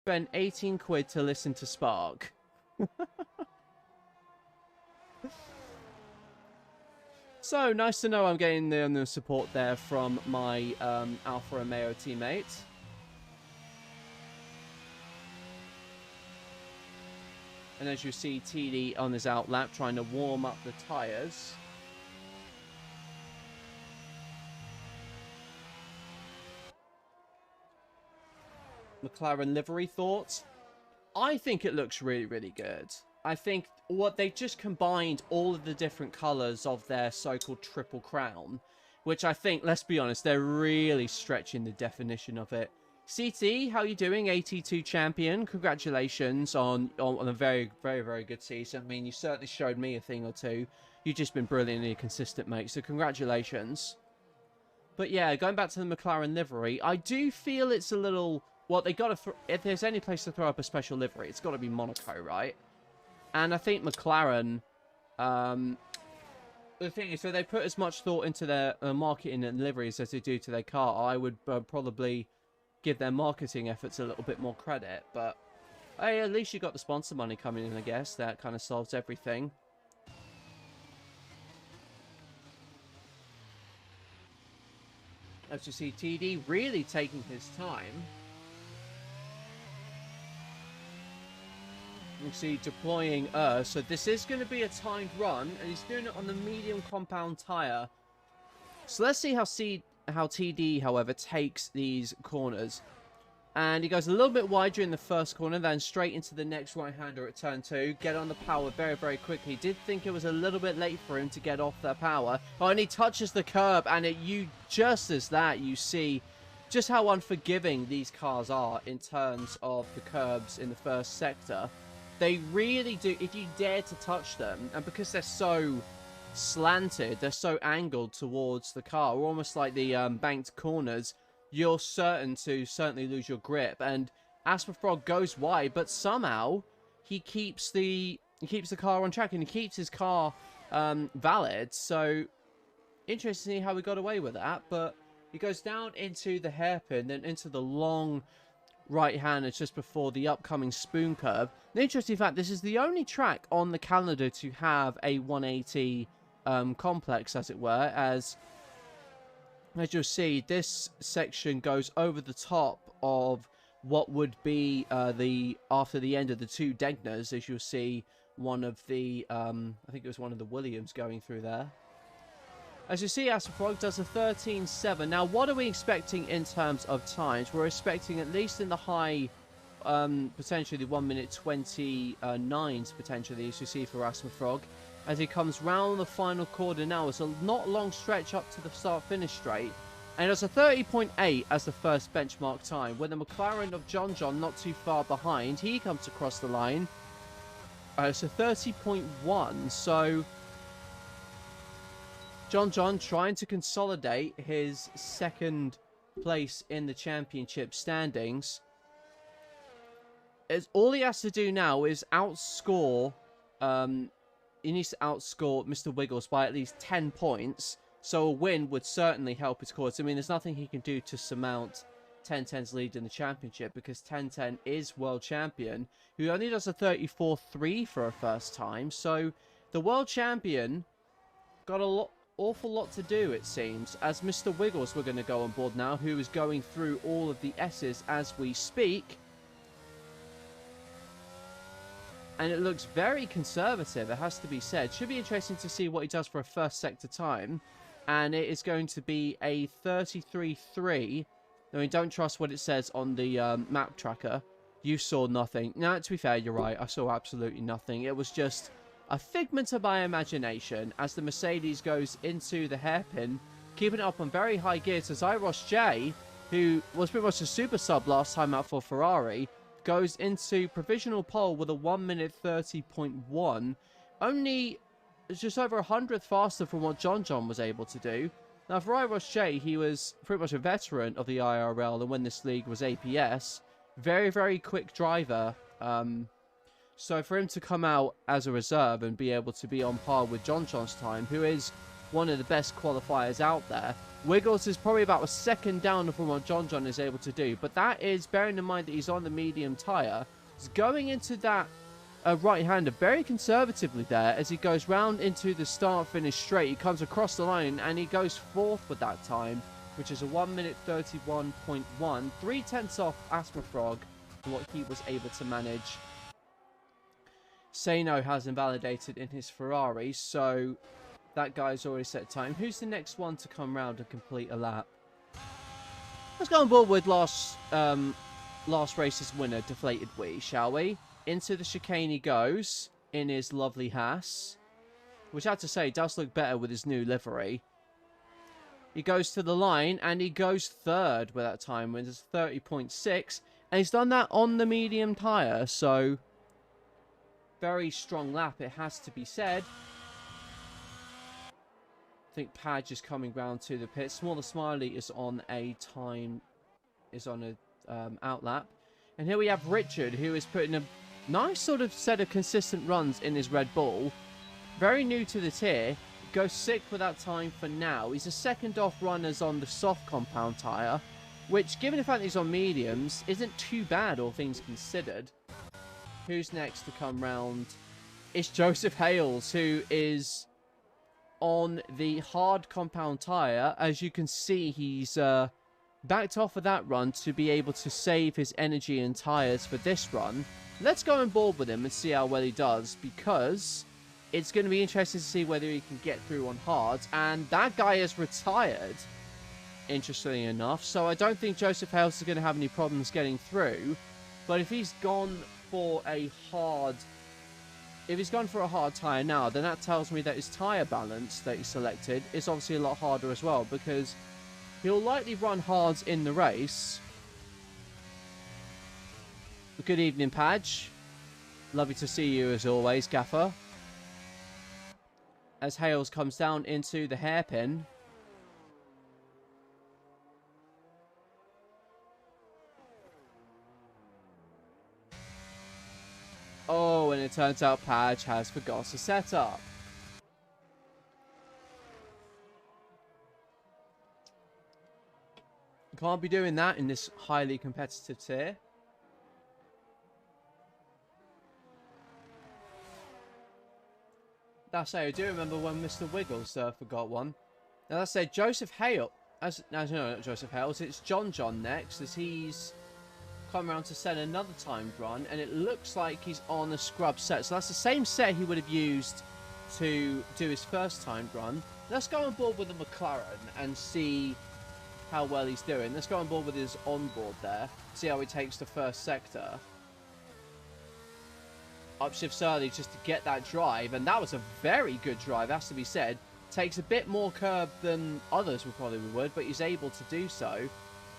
spent 18 quid to listen to Spark. So, nice to know I'm getting the support there from my Alfa Romeo teammate. And as you see, TD on his outlap trying to warm up the tyres. McLaren livery thoughts? I think it looks really, really good. I think what they just combined all of the different colours of their so-called Triple Crown, which I think, let's be honest, they're really stretching the definition of it. CT, how you doing? 82 champion. Congratulations on a very, very, very good season. I mean, you certainly showed me a thing or two. You've just been brilliantly consistent, mate. So congratulations. But yeah, going back to the McLaren livery, I do feel it's a little... Well, they got to... If there's any place to throw up a special livery, it's got to be Monaco, right? And I think McLaren, the thing is, so they put as much thought into their marketing and liveries as they do to their car. I would probably give their marketing efforts a little bit more credit. But hey, at least you got the sponsor money coming in, I guess. That kind of solves everything. As you see, TD really taking his time. You see deploying so this is going to be a timed run, and he's doing it on the medium compound tyre. So let's see how TD, however, takes these corners. And he goes a little bit wider in the first corner, then straight into the next right-hander at turn 2. Get on the power very, very quickly. Did think it was a little bit late for him to get off that power. Oh, and he touches the curb, and just as that, you see just how unforgiving these cars are in terms of the curbs in the first sector. They really do, if you dare to touch them, and because they're so slanted, they're so angled towards the car, almost like the banked corners, you're certain to certainly lose your grip. And Asperfrog goes wide, but somehow he keeps the car on track, and he keeps his car valid. So interesting to see how we got away with that. But he goes down into the hairpin, then into the long right hand. It's just before the upcoming spoon curve. The interesting fact, this is the only track on the calendar to have a 180 complex, as it were, as you'll see, this section goes over the top of what would be after the end of the two Degners, as you'll see one of the I think it was one of the Williams going through there. As you see, Asperfrog does a 13.7. Now, what are we expecting in terms of times? We're expecting at least in the high, potentially 1 minute 29s, potentially, as you see for Asperfrog. As he comes round the final corner now, it's a not long stretch up to the start-finish straight. And it's a 30.8 as the first benchmark time. When the McLaren of John not too far behind, he comes across the line. It's a 30.1, so... John trying to consolidate his second place in the championship standings. All he has to do now is outscore, he needs to outscore Mr. Wiggles by at least 10 points. So a win would certainly help his cause. I mean, there's nothing he can do to surmount 1010's lead in the championship, because 1010 is world champion, who only does a 34.3 for a first time. So the world champion got awful lot to do, it seems, as Mr. Wiggles, we're going to go on board now, who is going through all of the S's as we speak. And it looks very conservative, it has to be said. Should be interesting to see what he does for a first sector time. And it is going to be a 33.3. I mean, don't trust what it says on the map tracker. You saw nothing. No, to be fair, you're right. I saw absolutely nothing. It was just a figment of my imagination as the Mercedes goes into the hairpin, keeping it up on very high gears as IIRacingLeague, who was pretty much a super sub last time out for Ferrari, goes into provisional pole with a 1 minute 30.1, only just over 100th faster from what John was able to do. Now for IIRacingLeague, he was pretty much a veteran of the IIRL, and when this league was APS, very, very quick driver. So for him to come out as a reserve and be able to be on par with John's time, who is one of the best qualifiers out there. Wiggles is probably about a second down from what John is able to do. But that is, bearing in mind that he's on the medium tyre, he's going into that right-hander very conservatively there as he goes round into the start-finish straight. He comes across the line and he goes fourth with that time, which is a 1 minute 31.1. 3/10 off Asmafrog for what he was able to manage. Sano has invalidated in his Ferrari, so that guy's already set time. Who's the next one to come round and complete a lap? Let's go on board with last race's winner, Deflated Wee, shall we? Into the chicane he goes in his lovely Haas, which I have to say does look better with his new livery. He goes to the line and he goes third with that time, when it's 30.6, and he's done that on the medium tyre, so very strong lap, it has to be said. I think Padge is coming round to the pit. Smaller Smiley is on a out lap. And here we have Richard, who is putting a nice sort of set of consistent runs in his Red Bull. Very new to the tier. Goes 6th with that time for now. He's a second off runners on the soft compound tyre, which, given the fact that he's on mediums, isn't too bad, all things considered. Who's next to come round? It's Joseph Hales, who is on the hard compound tyre. As you can see, he's backed off of that run to be able to save his energy and tyres for this run. Let's go on board with him and see how well he does, because it's going to be interesting to see whether he can get through on hard. And that guy is retired, interestingly enough, so I don't think Joseph Hales is going to have any problems getting through. But if he's gone for a hard tyre now, then that tells me that his tyre balance that he selected is obviously a lot harder as well, because he'll likely run hards in the race. Good evening, Padge. Lovely to see you as always, Gaffer. As Hales comes down into the hairpin. Oh, and it turns out Padge has forgot to set up. Can't be doing that in this highly competitive tier. That's I do remember when Mr. Wiggles forgot one. Now let's say Joseph Hale. No, not Joseph Hales. It's John next, as he's come around to set another timed run, and it looks like he's on a scrub set. So that's the same set he would have used to do his first timed run. Let's go on board with the McLaren and see how well he's doing. Let's go on board with his onboard there. See how he takes the first sector. Upshifts early just to get that drive, and that was a very good drive, has to be said. Takes a bit more curb than others probably would, but he's able to do so.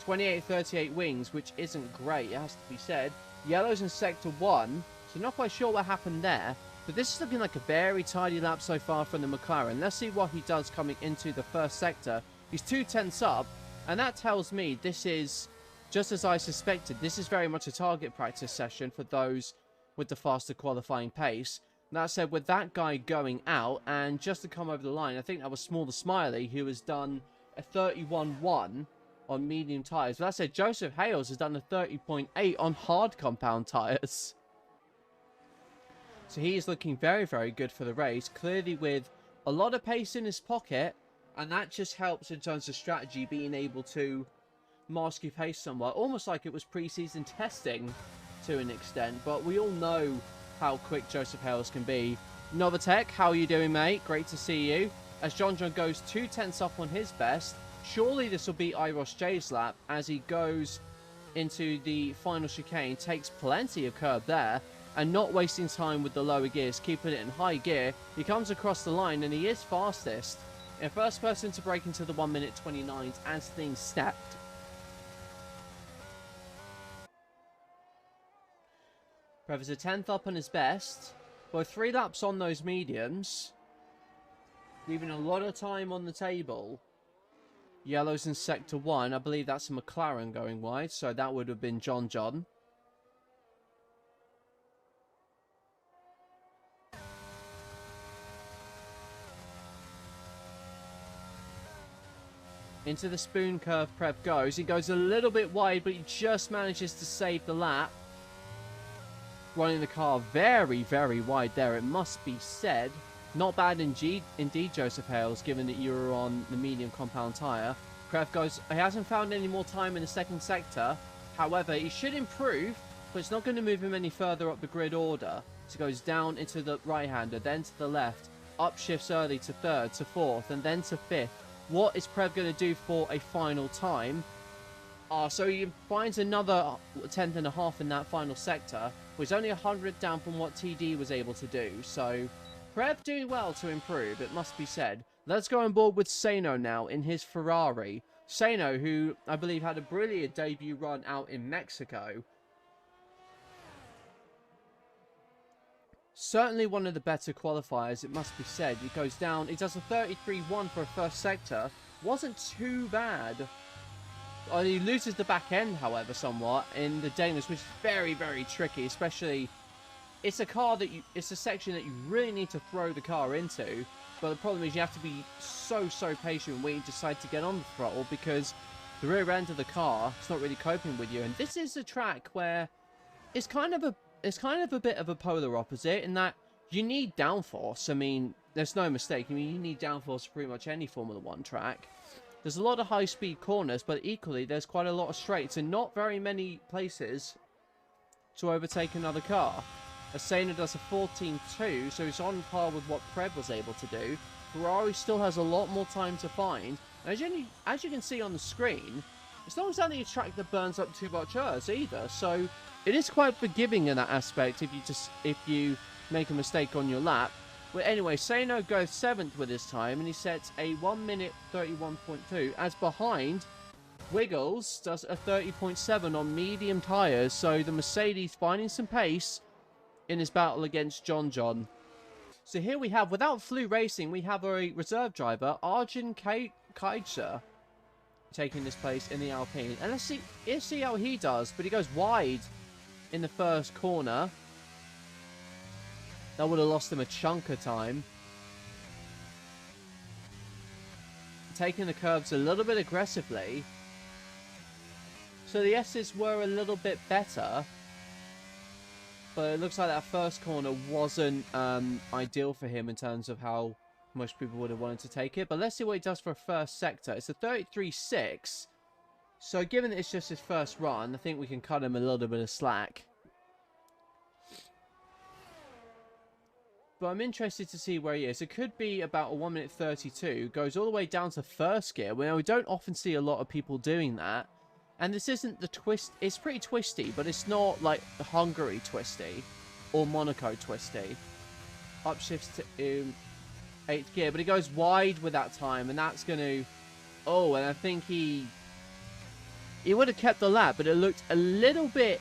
28-38 wings, which isn't great, it has to be said. Yellow's in sector 1, so not quite sure what happened there, but this is looking like a very tidy lap so far from the McLaren. Let's see what he does coming into the first sector. He's 2/10 up, and that tells me this is, just as I suspected, this is very much a target practice session for those with the faster qualifying pace. That said, with that guy going out, and just to come over the line, I think that was Smaller Smiley, who has done a 31.1 on medium tyres. But that said, Joseph Hales has done a 30.8 on hard compound tyres. So he is looking very, very good for the race, clearly with a lot of pace in his pocket, and that just helps in terms of strategy, being able to mask your pace somewhat, almost like it was pre-season testing to an extent. But we all know how quick Joseph Hales can be. Novatech, how are you doing, mate? Great to see you. As John goes 2/10 up on his best, surely this will be IIRacingLeague's lap as he goes into the final chicane, takes plenty of curb there, and not wasting time with the lower gears, keeping it in high gear. He comes across the line, and he is fastest. And first person to break into the 1 minute 29s as things stepped. Previs a 10th up on his best, but 3 laps on those mediums, leaving a lot of time on the table. Yellow's in sector 1. I believe that's a McLaren going wide, so that would have been John. Into the spoon curve, Prev goes. He goes a little bit wide, but he just manages to save the lap. Running the car very, very wide there, it must be said. Not bad indeed, Joseph Hales, given that you were on the medium compound tyre. Prev goes, he hasn't found any more time in the second sector. However, he should improve, but it's not going to move him any further up the grid order. So he goes down into the right-hander, then to the left, upshifts early to third, to fourth, and then to fifth. What is Prev going to do for a final time? So he finds another 10th and a half in that final sector, which is only 100 down from what TD was able to do. So Prev doing well to improve, it must be said. Let's go on board with Seno now in his Ferrari. Seno, who I believe had a brilliant debut run out in Mexico. Certainly one of the better qualifiers, it must be said. He goes down, he does a 33-1 for a first sector. Wasn't too bad. He loses the back end, however, somewhat in the Danish, which is very, very tricky. Especially, it's a car that it's a section that you really need to throw the car into. But the problem is you have to be so patient when you decide to get on the throttle, because the rear end of the car is not really coping with you. And this is a track where it's kind of a bit of a polar opposite in that you need downforce. I mean, there's no mistake. I mean, you need downforce for pretty much any Formula 1 track. There's a lot of high-speed corners, but equally, there's quite a lot of straights and not very many places to overtake another car. Asena does a 14.2, so he's on par with what Prev was able to do. Ferrari still has a lot more time to find. As you can see on the screen, it's not exactly a track that burns up too much earth either, so it is quite forgiving in that aspect if you make a mistake on your lap. But anyway, Seno goes 7th with his time, and he sets a 1 minute 31.2. As behind, Wiggles does a 30.7 on medium tyres, so the Mercedes finding some pace in his battle against John. So here we have, without Flu Racing, we have a reserve driver, Arjun Kaidja, taking this place in the Alpine. And let's see how he does, but he goes wide in the first corner. That would have lost him a chunk of time. Taking the curves a little bit aggressively. So the S's were a little bit better. But it looks like that first corner wasn't ideal for him in terms of how most people would have wanted to take it. But let's see what he does for a first sector. It's a 33.6. So given that it's just his first run, I think we can cut him a little bit of slack. But I'm interested to see where he is. It could be about a 1 minute 32. Goes all the way down to first gear. Well, we don't often see a lot of people doing that. And this isn't the twist. It's pretty twisty, but it's not like Hungary twisty or Monaco twisty. Upshifts to 8th gear, but he goes wide with that time, and that's going to... Oh, and I think he would have kept the lap, but it looked a little bit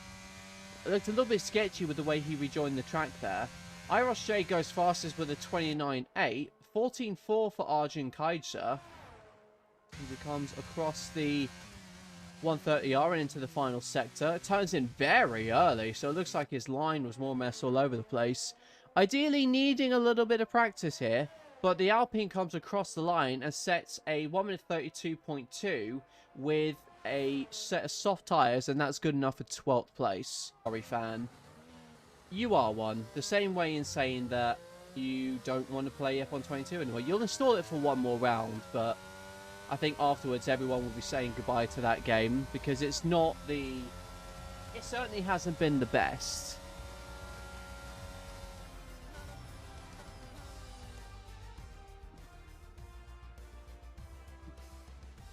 sketchy with the way he rejoined the track there. IIRacingLeague goes fastest with a 29.8. 14.4 for Arjun Kaidja. He comes across the 130R and into the final sector. It turns in very early, so it looks like his line was more or less all over the place. Ideally needing a little bit of practice here, but the Alpine comes across the line and sets a 1 minute 32.2 with a set of soft tyres, and that's good enough for 12th place. Sorry, fan. You are one. The same way in saying that you don't want to play F122 anymore. You'll install it for one more round, but I think afterwards everyone will be saying goodbye to that game because it's not the... It certainly hasn't been the best.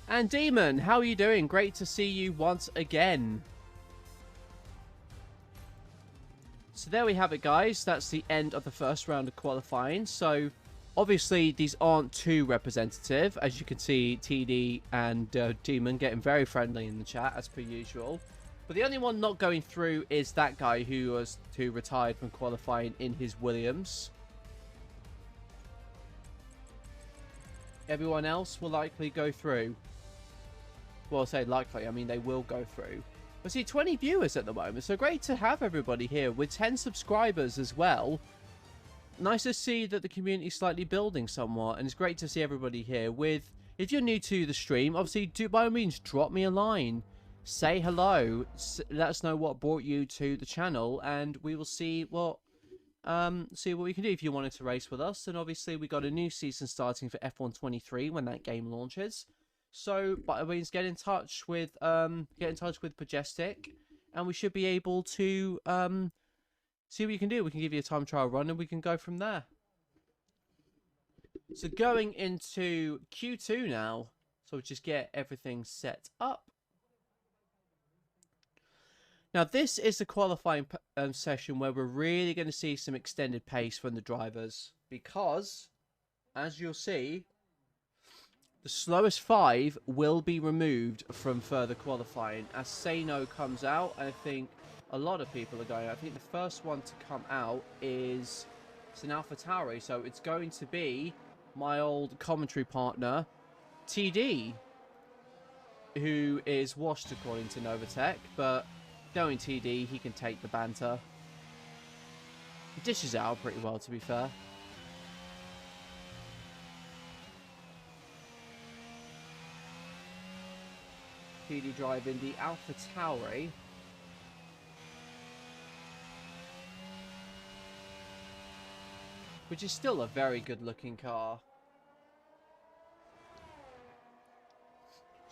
And Demon, how are you doing? Great to see you once again. So there we have it, guys. That's the end of the first round of qualifying. So obviously these aren't too representative. As you can see, TD and Demon getting very friendly in the chat as per usual. But the only one not going through is that guy who retired from qualifying in his Williams. Everyone else will likely go through. Well, I say likely, I mean they will go through. But see, 20 viewers at the moment, so great to have everybody here with 10 subscribers as well. Nice to see that the community is slightly building somewhat, and it's great to see everybody here with If you're new to the stream, obviously, do by all means drop me a line. Say hello. Let us know what brought you to the channel, and we will see what we can do if you wanted to race with us. And obviously, we got a new season starting for F123 when that game launches. So by all means, get in touch with Majestic, and we should be able to see what you can do. We can give you a time trial run, and we can go from there. So going into Q2 now. So we'll just get everything set up. Now this is the qualifying session where we're really going to see some extended pace from the drivers. Because, as you'll see, the slowest 5 will be removed from further qualifying. As Sano comes out, I think a lot of people are going. I think the first one to come out is an AlphaTauri. So it's going to be my old commentary partner, TD, who is washed according to Novatech, but knowing TD, he can take the banter. He dishes out pretty well, to be fair. TD driving the AlphaTauri. Which is still a very good looking car.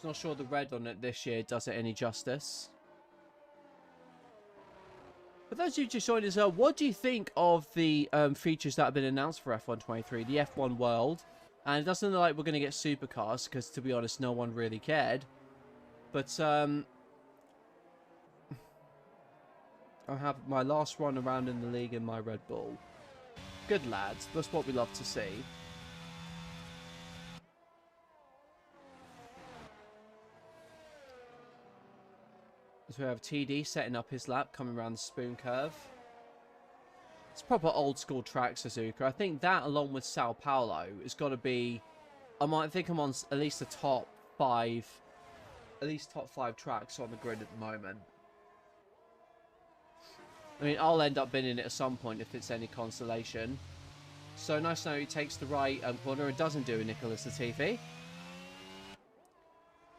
I'm not sure the red on it this year does it any justice. For those of you just joined us, what do you think of the features that have been announced for F123, the F1 World? And it doesn't look like we're going to get supercars, because to be honest, no one really cared. But I have my last run around in the league in my Red Bull. Good lads, that's what we love to see. So we have TD setting up his lap, coming around the spoon curve. It's proper old school track, Suzuka. I think that, along with Sao Paulo, has got to be. I think I'm on at least the top 5, tracks on the grid at the moment. I mean, I'll end up being in it at some point if it's any consolation. So nice to know he takes the right corner and doesn't do a Nicholas Latifi.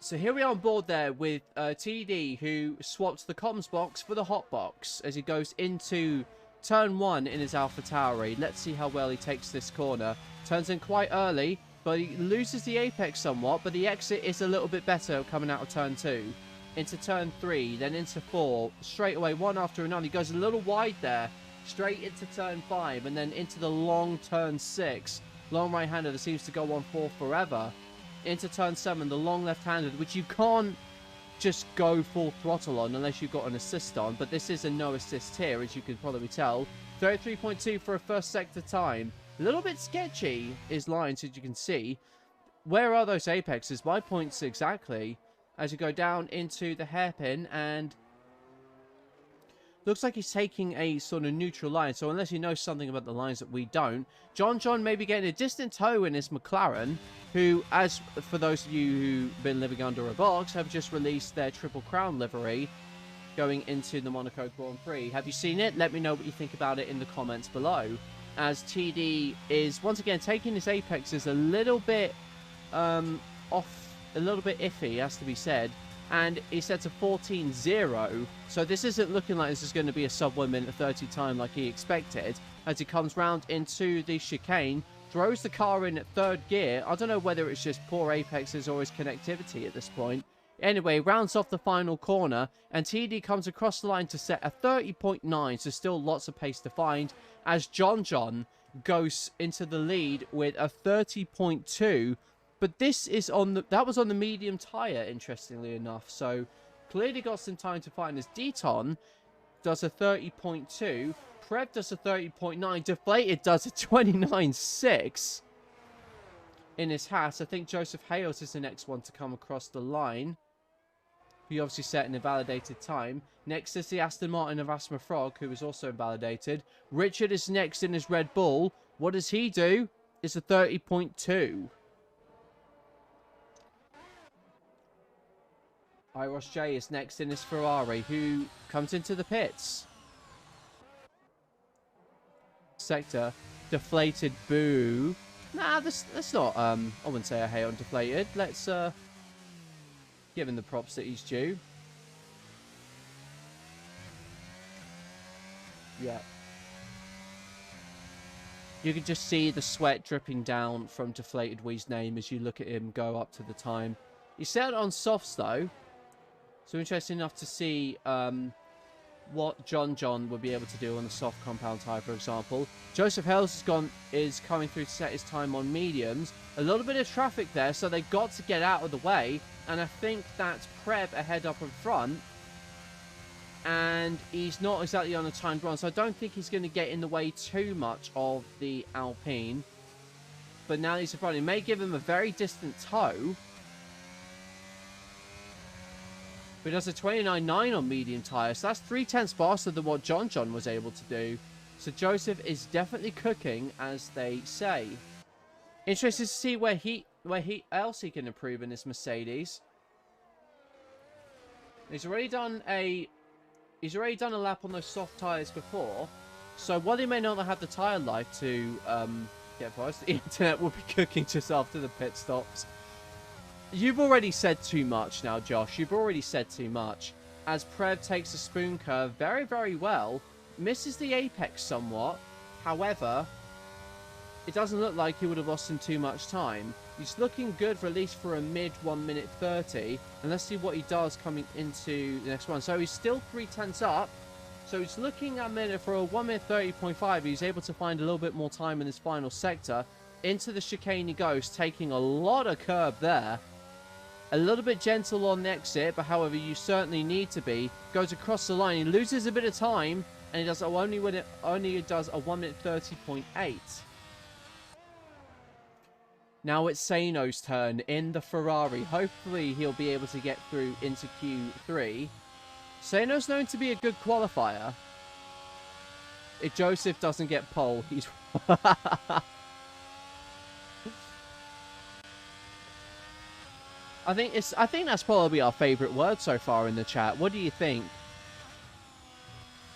So here we are on board there with TD, who swapped the comms box for the hot box as he goes into turn 1 in his AlphaTauri. Let's see how well he takes this corner. Turns in quite early, but he loses the apex somewhat, but the exit is a little bit better coming out of turn 2. Into turn 3, then into 4, straight away, one after another. He goes a little wide there, straight into turn 5, and then into the long turn 6. Long right-hander that seems to go on for forever. Into turn 7, the long left-handed, which you can't just go full throttle on unless you've got an assist on, but this is a no assist here, as you can probably tell. 33.2 for a first sector time. A little bit sketchy, his lines, as you can see. Where are those apexes? My points exactly. As you go down into the hairpin, and looks like he's taking a sort of neutral line. So unless you know something about the lines that we don't, John may be getting a distant tow in his McLaren, who, as for those of you who've been living under a box, have just released their Triple Crown livery going into the Monaco Grand Prix. Have you seen it? Let me know what you think about it in the comments below. As TD is once again taking his apexes a little bit off. A little bit iffy, has to be said. And he sets a 14.0. So this isn't looking like this is going to be a sub 1 minute 30 time like he expected. As he comes round into the chicane, throws the car in at 3rd gear. I don't know whether it's just poor apexes or his connectivity at this point. Anyway, rounds off the final corner, and TD comes across the line to set a 30.9. So still lots of pace to find. As John goes into the lead with a 30.2. But this is on the, that was on the medium tyre, interestingly enough. So clearly got some time to find. As Deton does a 30.2. Prev does a 30.9. Deflated does a 29.6 in his hat. I think Joseph Hales is the next one to come across the line. He obviously set an invalidated time. Next is the Aston Martin of Asma Frog, who is also invalidated. Richard is next in his Red Bull. What does he do? It's a 30.2. Iros J is next in his Ferrari, who comes into the pits. Sector, deflated, boo. Nah, that's not, I wouldn't say I hate on Deflated. Let's, give him the props that he's due. Yeah. You can just see the sweat dripping down from Deflated Wee's name as you look at him go up to the time. He set it on softs, though. So interesting enough to see, what John would be able to do on the soft compound tyre, for example. Joseph Hales is coming through to set his time on mediums. A little bit of traffic there, so they got to get out of the way. And I think that's Preb ahead up in front. And he's not exactly on a timed run, so I don't think he's going to get in the way too much of the Alpine. But now he's in front, it may give him a very distant tow. But he does a 29.9 on medium tyres. So that's 3/10 faster than what John was able to do. So Joseph is definitely cooking, as they say. Interested to see where else he can improve in this Mercedes. He's already done a lap on those soft tyres before. So while he may not have the tyre life to get past, the internet will be cooking just after the pit stops. You've already said too much now, Josh. You've already said too much. As Prev takes a spoon curve very, very well. Misses the apex somewhat. However, it doesn't look like he would have lost him too much time. He's looking good for at least for a mid 1:30. And let's see what he does coming into the next one. So he's still 3/10 up. So he's looking at a minute for a 1:30.5. He's able to find a little bit more time in his final sector. Into the chicane he goes, taking a lot of curb there. A little bit gentle on the exit, but however, you certainly need to be. Goes across the line. He loses a bit of time, and he does only does a 1:30.8. Now it's Saino's turn in the Ferrari. Hopefully, he'll be able to get through into Q3. Saino's known to be a good qualifier. If Joseph doesn't get pole, he's... I think that's probably our favourite word so far in the chat. What do you think?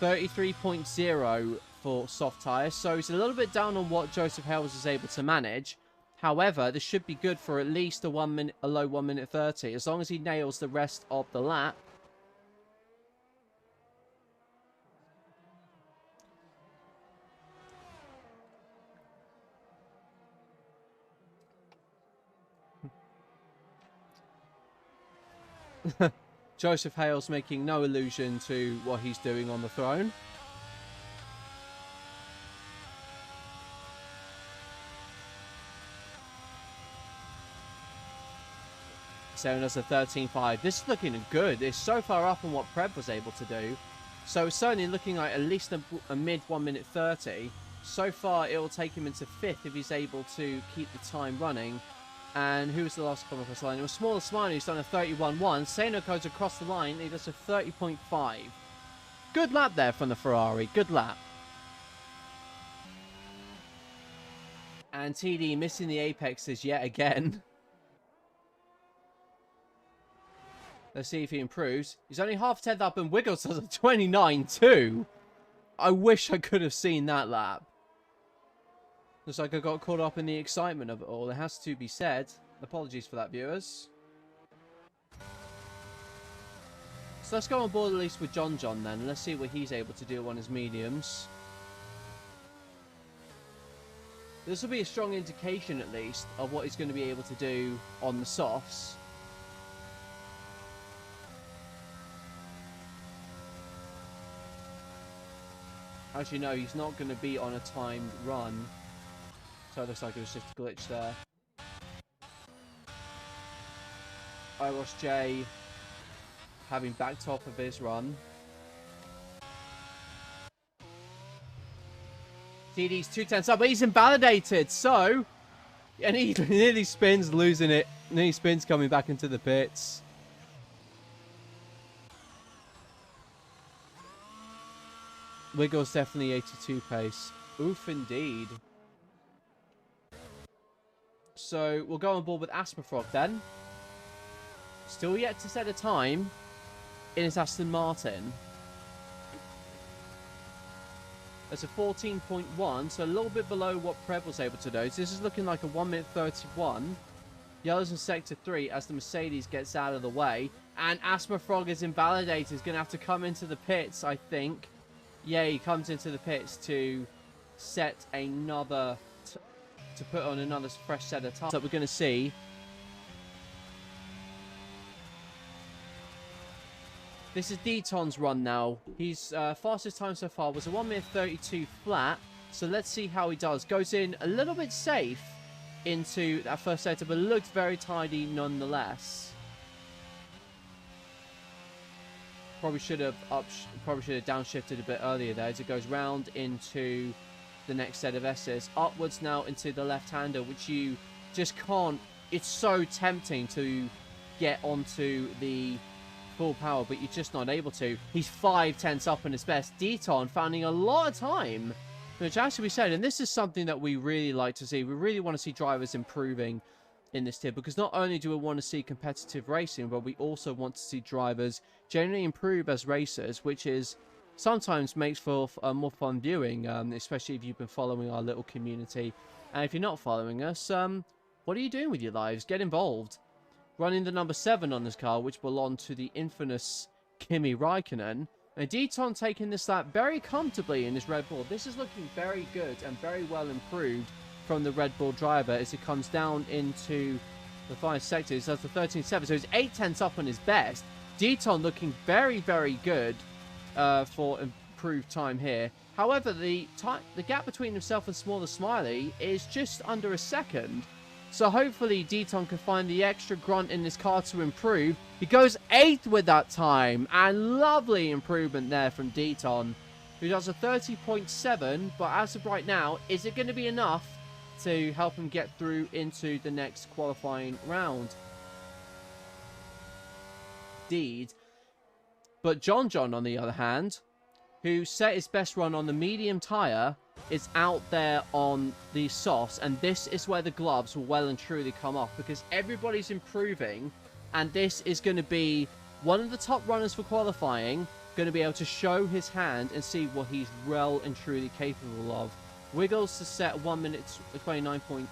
33.0 for soft tyres. So he's a little bit down on what Joseph Hales is able to manage. However, this should be good for at least a low 1:30. As long as he nails the rest of the lap. Joseph Hales making no allusion to what he's doing on the throne. So that's a 13.5. This is looking good. It's so far up on what Preb was able to do. So it's certainly looking like at least a mid 1:30. So far, it will take him into 5th if he's able to keep the time running. And who was the last come across the line? It was Smaller Smiley who's done a 31.1. Saino goes across the line. He does a 30.5. Good lap there from the Ferrari. Good lap. And TD missing the apexes yet again. Let's see if he improves. He's only half 10th up and Wiggles does a 29.2. I wish I could have seen that lap. Looks like I got caught up in the excitement of it all. It has to be said. Apologies for that, viewers. So let's go on board at least with John then. Let's see what he's able to do on his mediums. This will be a strong indication, at least, of what he's going to be able to do on the softs. As you know, he's not going to be on a timed run. So it looks like it was just a glitch there. Iros J having backed off of his run. TD's 2/10 up, but he's invalidated. So, and he nearly spins, losing it. Nearly spins coming back into the pits. Wiggles definitely 82 pace. Oof, indeed. So, we'll go on board with Asperfrog then. Still yet to set a time in his Aston Martin. That's a 14.1, so a little bit below what Prev was able to do. So this is looking like a 1 minute 31. Yellow's in sector 3 as the Mercedes gets out of the way. And Asthma Frog is invalidated. He's going to have to come into the pits, I think. Yeah, he comes into the pits to set another... to put on another fresh set of tires that we're going to see. This is Deton's run now. His fastest time so far was a 1 minute 32 flat. So let's see how he does. Goes in a little bit safe into that first sector, but looked very tidy nonetheless. Probably should have downshifted a bit earlier there as it goes round into the next set of S's. Upwards now into the left-hander, which you just can't... It's so tempting to get onto the full power, but you're just not able to. He's 5/10 up in his best. Deton finding a lot of time, which has to be said, and this is something that we really like to see. We really want to see drivers improving in this tier, because not only do we want to see competitive racing, but we also want to see drivers generally improve as racers, which is sometimes makes for more fun viewing, especially if you've been following our little community. And if you're not following us, what are you doing with your lives? Get involved. Running the number 7 on this car, which belonged to the infamous Kimi Raikkonen. And Deton taking this lap very comfortably in his Red Bull. This is looking very good and very well improved from the Red Bull driver as he comes down into the final sector. So that's the 13.7. So he's 8/10 up on his best. Deton looking very, very good for improved time here. However, the gap between himself and Smaller Smiley is just under a second. So hopefully Deton can find the extra grunt in this car to improve. He goes 8th with that time. And lovely improvement there from Deton, who does a 30.7. But as of right now, is it going to be enough to help him get through into the next qualifying round? Indeed. But John, on the other hand, who set his best run on the medium tyre, is out there on the softs, and this is where the gloves will well and truly come off, because everybody's improving, and this is going to be one of the top runners for qualifying, going to be able to show his hand and see what he's well and truly capable of. Wiggles to set 1 minute 29.9.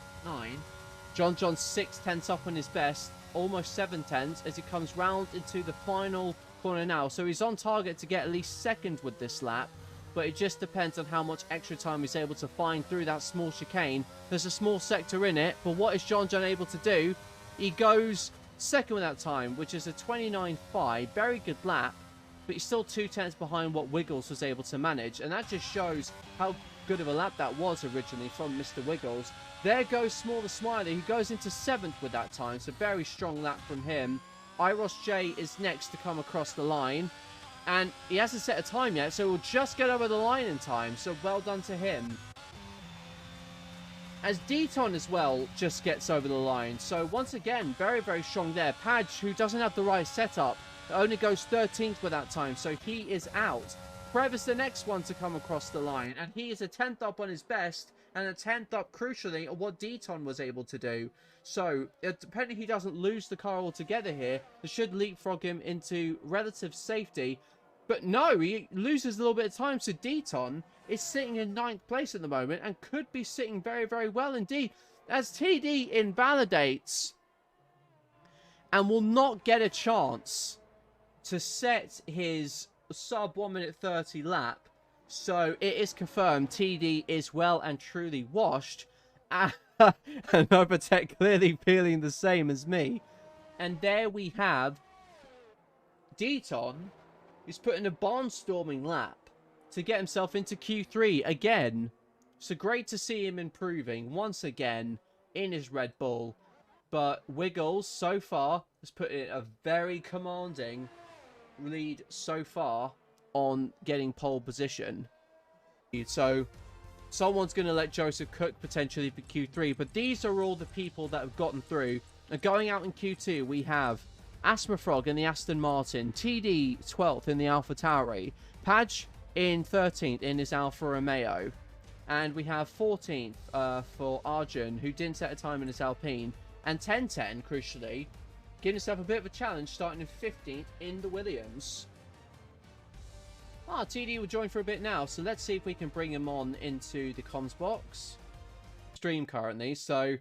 John 6/10 up on his best, almost 7/10 as he comes round into the final corner now. So he's on target to get at least second with this lap, but it just depends on how much extra time he's able to find through that small chicane. There's a small sector in it, but what is John able to do? He goes second with that time, which is a 29.5. Very good lap, but he's still 2/10 behind what Wiggles was able to manage, and that just shows how good of a lap that was originally from Mr. Wiggles. There goes Smaller Smiley, who goes into 7th with that time, so very strong lap from him. IIRacingLeague is next to come across the line, and he hasn't set a time yet, so he'll just get over the line in time, so well done to him. As Deton as well just gets over the line, so once again, very, very strong there. Padge, who doesn't have the right setup, only goes 13th with that time, so he is out. Prev is the next one to come across the line, and he is a 10th up on his best, and a 10th up, crucially, on what Deton was able to do. So, depending if he doesn't lose the car altogether here, this should leapfrog him into relative safety. But no, he loses a little bit of time, so Deton is sitting in 9th place at the moment, and could be sitting very, very well indeed, as TD invalidates, and will not get a chance to set his sub 1 minute 30 lap. So it is confirmed TD is well and truly washed. And Novotech clearly feeling the same as me. And there we have Deton, who's put in a barnstorming lap to get himself into Q3 again. So great to see him improving once again in his Red Bull. But Wiggles so far has put in a very commanding lead so far on getting pole position. So someone's going to let Joseph cook potentially for Q3, but these are all the people that have gotten through. And going out in Q2, we have Asthma Frog in the Aston Martin, TD 12th in the Alpha Tauri, Padge in 13th in his Alfa Romeo, and we have 14th for Arjun, who didn't set a time in his Alpine, and 10-10, crucially, giving himself a bit of a challenge, starting in 15th in the Williams. Ah, TD will join for a bit now, so let's see if we can bring him on into the comms box. Stream currently, so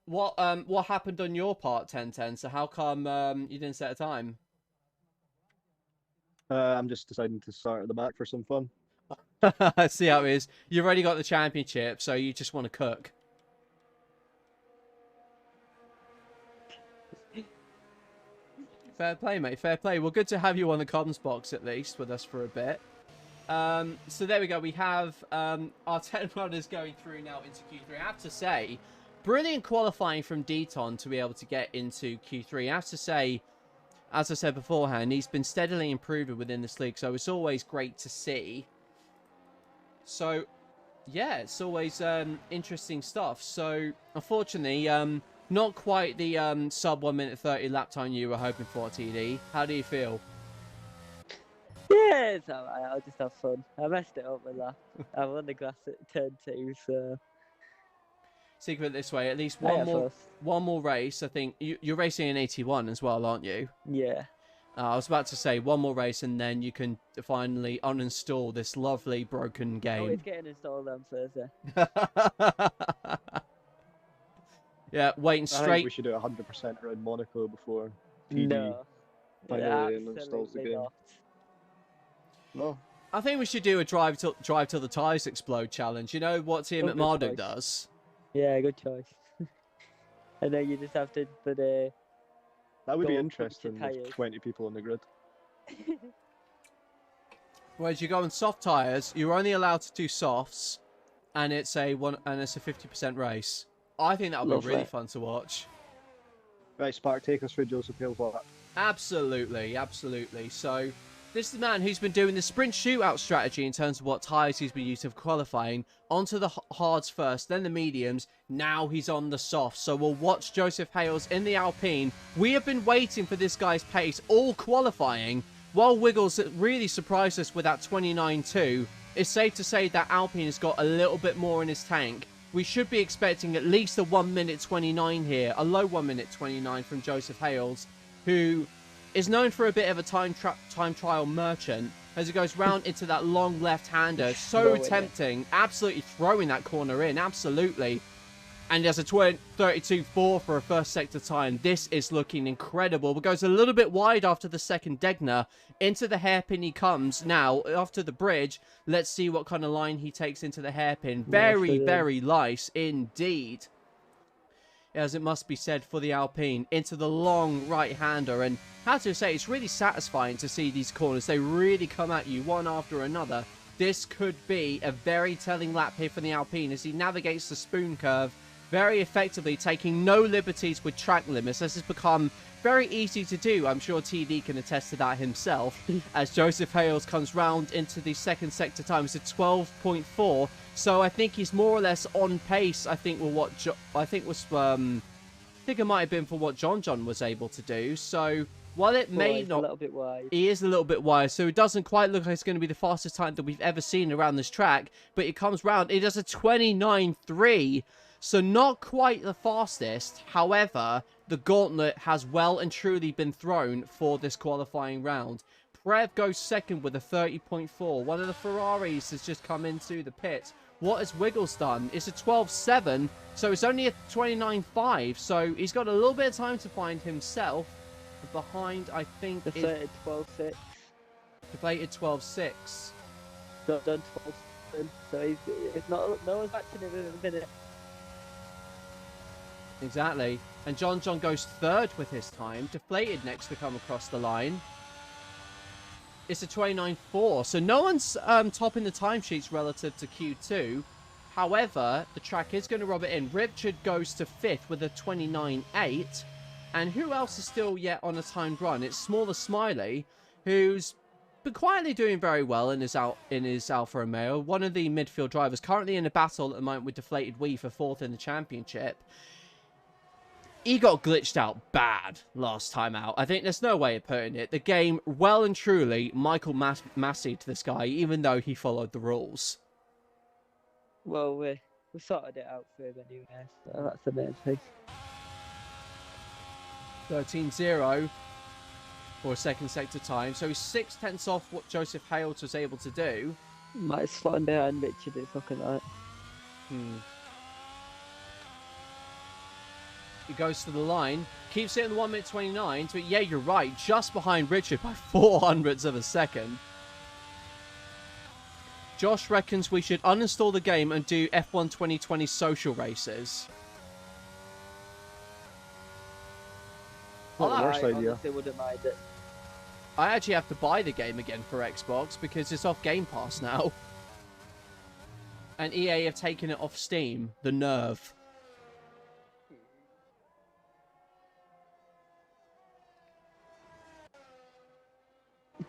what happened on your part, 1010? So how come you didn't set a time? I'm just deciding to start at the back for some fun. See how it is. You've already got the championship, so you just want to cook. Fair play, mate. Fair play. Well, good to have you on the comms box at least with us for a bit. So there we go. We have our 10 runners going through now into Q3. I have to say, brilliant qualifying from Deton to be able to get into Q3. I have to say, as I said beforehand, he's been steadily improving within this league, so it's always great to see. So, yeah, it's always interesting stuff. So, unfortunately, not quite the sub 1 minute 30 lap time you were hoping for, TD. How do you feel? Yeah, it's alright. I'll just have fun. I messed it up with that. I'm on the grass at turn 2, so. Think of it this way: at least one more race. I think you're racing in 81 as well, aren't you? Yeah. I was about to say one more race, and then you can finally uninstall this lovely broken game. Oh, it's getting installed on Thursday. Yeah, waiting straight. I think we should do 100% around Monaco before TD finally installs the game. No. I think we should do a drive till the tires explode challenge. You know what Team at Marduk does? Yeah, good choice. And then you just have to put a. That would be interesting with 20 people on the grid. Whereas you go on soft tires, you're only allowed to do softs, and it's a 50% race. I think that would be really fun to watch. Right, Spark, take us through Joseph Hale's lap. Absolutely, absolutely. So, this is the man who's been doing the sprint shootout strategy in terms of what tyres he's been using for qualifying. Onto the hards first, then the mediums. Now he's on the softs. So we'll watch Joseph Hales in the Alpine. We have been waiting for this guy's pace all qualifying. While Wiggles really surprised us with that 29.2, it's safe to say that Alpine has got a little bit more in his tank. We should be expecting at least a 1 minute 29 here. A low 1 minute 29 from Joseph Hales, who is known for a bit of a time trial merchant as he goes round into that long left-hander. So tempting. Absolutely throwing that corner in. Absolutely. And there's a 32.4 for a first sector time. This is looking incredible. But goes a little bit wide after the second Degner. Into the hairpin he comes now. After the bridge, let's see what kind of line he takes into the hairpin. Very, very nice indeed. As it must be said for the Alpine. Into the long right-hander. And I have to say, it's really satisfying to see these corners. They really come at you one after another. This could be a very telling lap here for the Alpine as he navigates the spoon curve very effectively, taking no liberties with track limits. This has become very easy to do. I'm sure TD can attest to that himself. As Joseph Hales comes round into the second sector time, it's a 12.4. So I think he's more or less on pace. I think with what I think it might have been for what John was able to do. So while it may not, a little bit wide. He is a little bit wide, so it doesn't quite look like it's going to be the fastest time that we've ever seen around this track. But it comes round. It does a 29.3. So not quite the fastest. However, the gauntlet has well and truly been thrown for this qualifying round. Prev goes second with a 30.4. One of the Ferraris has just come into the pit. What has Wiggles done? It's a 12.7, so it's only a 29.5. So he's got a little bit of time to find himself. Behind, I think, deflated 12.6. Deflated 12.6. Done 12.7. So it's not. No one's matching him in a minute. Exactly. And John goes third with his time. Deflated next to come across the line. It's a 29.4. So no one's topping the timesheets relative to Q2. However, the track is going to rub it in. Richard goes to fifth with a 29.8. And who else is still yet on a timed run? It's Smaller Smiley, who's been quietly doing very well in his Alfa Romeo. One of the midfield drivers currently in a battle at the moment with Deflated Wee for fourth in the championship. He got glitched out bad last time out. I think there's no way of putting it. The game, well and truly, Michael Massey to this guy, even though he followed the rules. Well, we sorted it out for him anyway, so that's the main thing. 13-0. for a second sector time. So he's 6/10 off what Joseph Hales was able to do. Might slot him behind Richard, it's looking like. He goes to the line, keeps it in 1:29. So yeah, you're right, just behind Richard by 0.04 of a second. Josh reckons we should uninstall the game and do F1 2020 social races. Not the worst idea. Honestly wouldn't mind it. I actually have to buy the game again for Xbox because it's off Game Pass now. And EA have taken it off Steam. The nerve.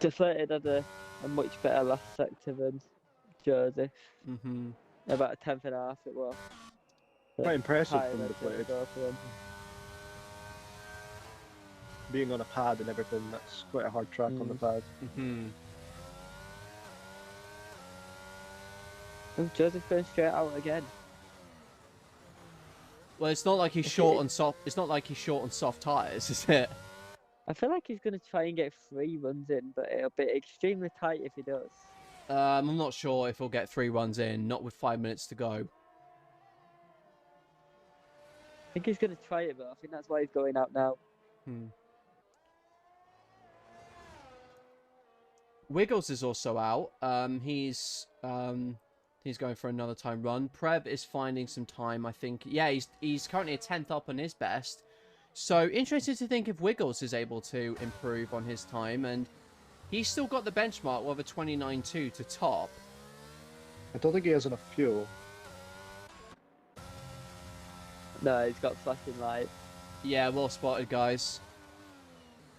Deflated had a much better last sector than Joseph. About a 10th and a half it was. Quite impressive from Deflated. Being on a pad and everything, that's quite a hard track on the pad. Oh, Joseph going straight out again. Well, it's not like he's short on soft. It's not like he's short on soft tires, is it? I feel like he's going to try and get 3 runs in, but it'll be extremely tight if he does. I'm not sure if he'll get 3 runs in, not with 5 minutes to go. I think he's going to try it, but I think that's why he's going out now. Wiggles is also out. He's going for another time run. Prev is finding some time, I think. Yeah, he's currently a 10th up on his best. So, interested to think if Wiggles is able to improve on his time. And he's still got the benchmark with a 29.2 to top. I don't think he has enough fuel. No, he's got flashing light. Yeah, well spotted, guys.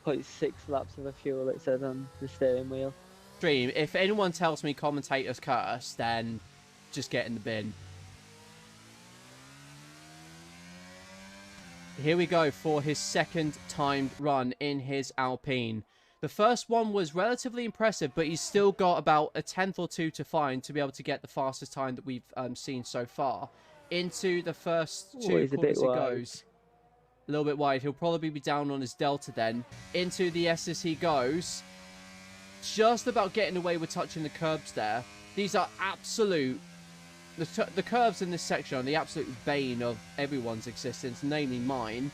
0.6 laps of a fuel, it says on the steering wheel. Stream, if anyone tells me commentators curse, then just get in the bin. Here we go for his second timed run in his Alpine. The first one was relatively impressive, but he's still got about a 10th or 2 to find to be able to get the fastest time that we've seen so far. Into the first 2 quarters he goes. A little bit wide. He'll probably be down on his delta then. Into the S's he goes. Just about getting away with touching the curbs there. These are absolute... The curves in this section are the absolute bane of everyone's existence, namely mine.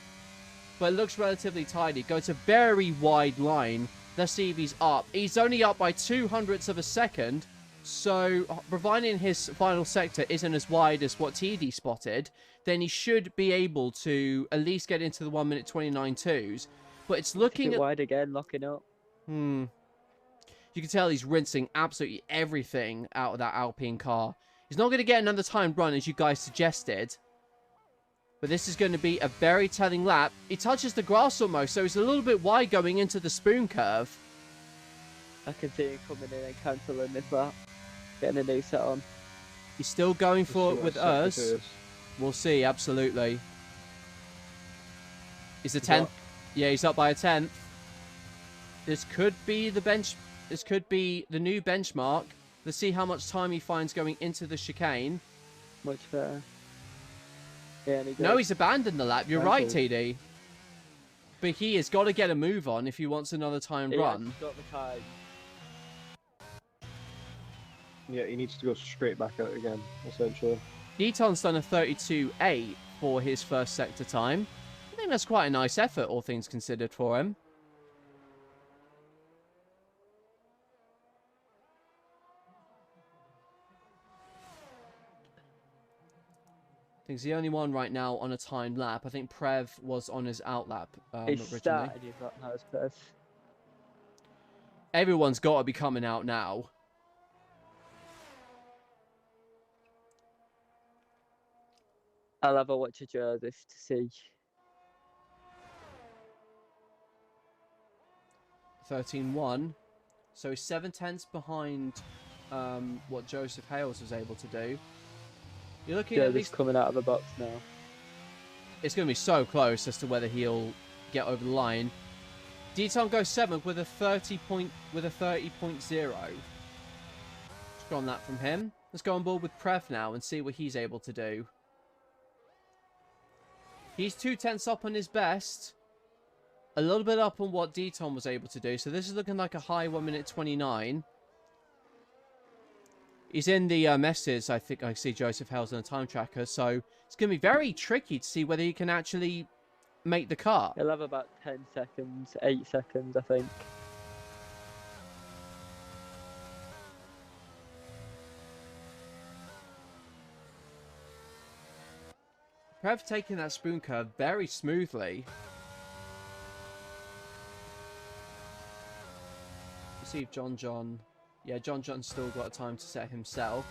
But it looks relatively tidy. Goes a very wide line. Let's see if he's up. He's only up by 0.02 of a second. So, providing his final sector isn't as wide as what TD spotted, then he should be able to at least get into the 1:29.2s. But it's looking wide again, locking up. You can tell he's rinsing absolutely everything out of that Alpine car. He's not going to get another time run, as you guys suggested. But this is going to be a very telling lap. He touches the grass almost, so he's a little bit wide going into the spoon curve. I can see him coming in and cancelling this lap. Getting a new set on. He's still going for it with us. We'll see, absolutely. He's a 10th. Yeah, he's up by a 10th. This could be the This could be the new benchmark. Let's see how much time he finds going into the chicane. Much better. Yeah, no, he's abandoned the lap. You're right, TD. But he has got to get a move on if he wants another time run. He's got the time. Yeah, he needs to go straight back out again, essentially. Deton's done a 32.8 for his first sector time. I think that's quite a nice effort, all things considered, for him. I think he's the only one right now on a timed lap. I think Prev was on his out lap originally. Everyone's got to be coming out now. I'll have a watch of Joseph to see. 13.1. So he's 7/10 behind what Joseph Hales was able to do. You're looking at least coming out of the box now. It's going to be so close as to whether he'll get over the line. Deton goes 7th with a 30.0. Just go on that from him. Let's go on board with Prev now and see what he's able to do. He's 0.2 up on his best. A little bit up on what Deton was able to do. So this is looking like a high 1 minute 29. He's in the messes. I think I see Joseph Hales on a time tracker. So it's going to be very tricky to see whether he can actually make the cut. He'll have about 10 seconds, 8 seconds, I think. Prev taking that spoon curve very smoothly. Let's see if John... Yeah, John's still got time to set himself.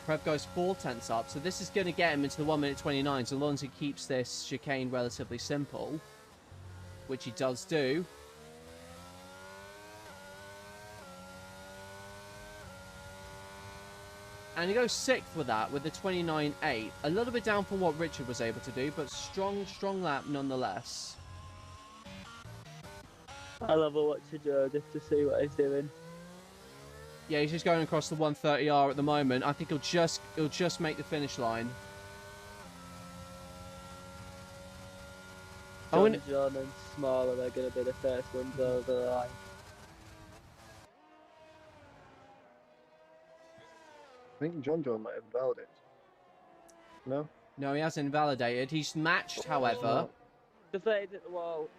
Prev goes 4 tenths up, so this is going to get him into the 1 minute 29, so long as he keeps this chicane relatively simple, which he does do. And he goes 6th with that, with the 29.8. A little bit down from what Richard was able to do, but strong lap nonetheless. I love watching Joseph to see what he's doing. Yeah, he's just going across the 130R at the moment. I think he'll just make the finish line. John and Smaller are going to be the first ones over the line. I think John might have invalidated. No? No, he hasn't invalidated. He's matched, however. Deflated at the wall.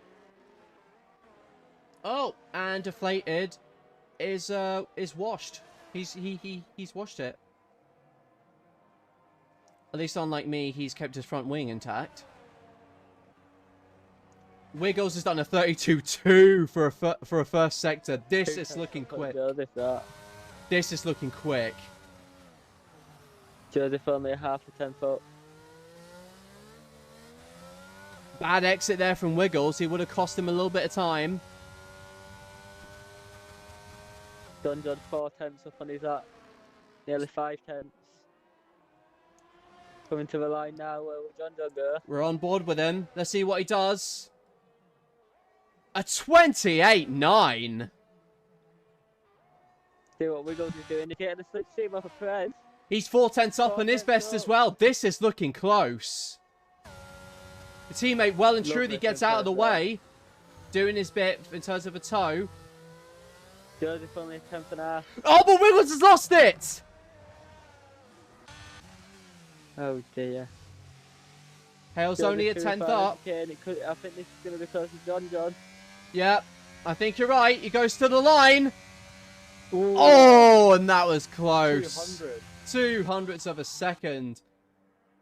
Oh, and deflated is washed. He's washed it. At least unlike me, he's kept his front wing intact. Wiggles has done a 32.2 for a first sector. This is looking quick. This is looking quick. Joseph only a half a 10 foot. Bad exit there from Wiggles. He would have cost him a little bit of time. John 4 tenths up on his at. Nearly 5 tenths. Coming to the line now. Where will John go? We're on board with him. Let's see what he does. A 28.9. See what Wiggles is doing. He's getting a slipstream off a press. He's 4 tenths up on his best as well. This is looking close. The teammate well and truly gets out of the way. Doing his bit in terms of a toe. Joseph only a 10th and a half. Oh, but Wiggles has lost it! Oh dear. Hale's only a 10th up. I think this is going to be close to John. Yep, I think you're right. He goes to the line. Ooh. Oh, and that was close. 200. 200ths of a second.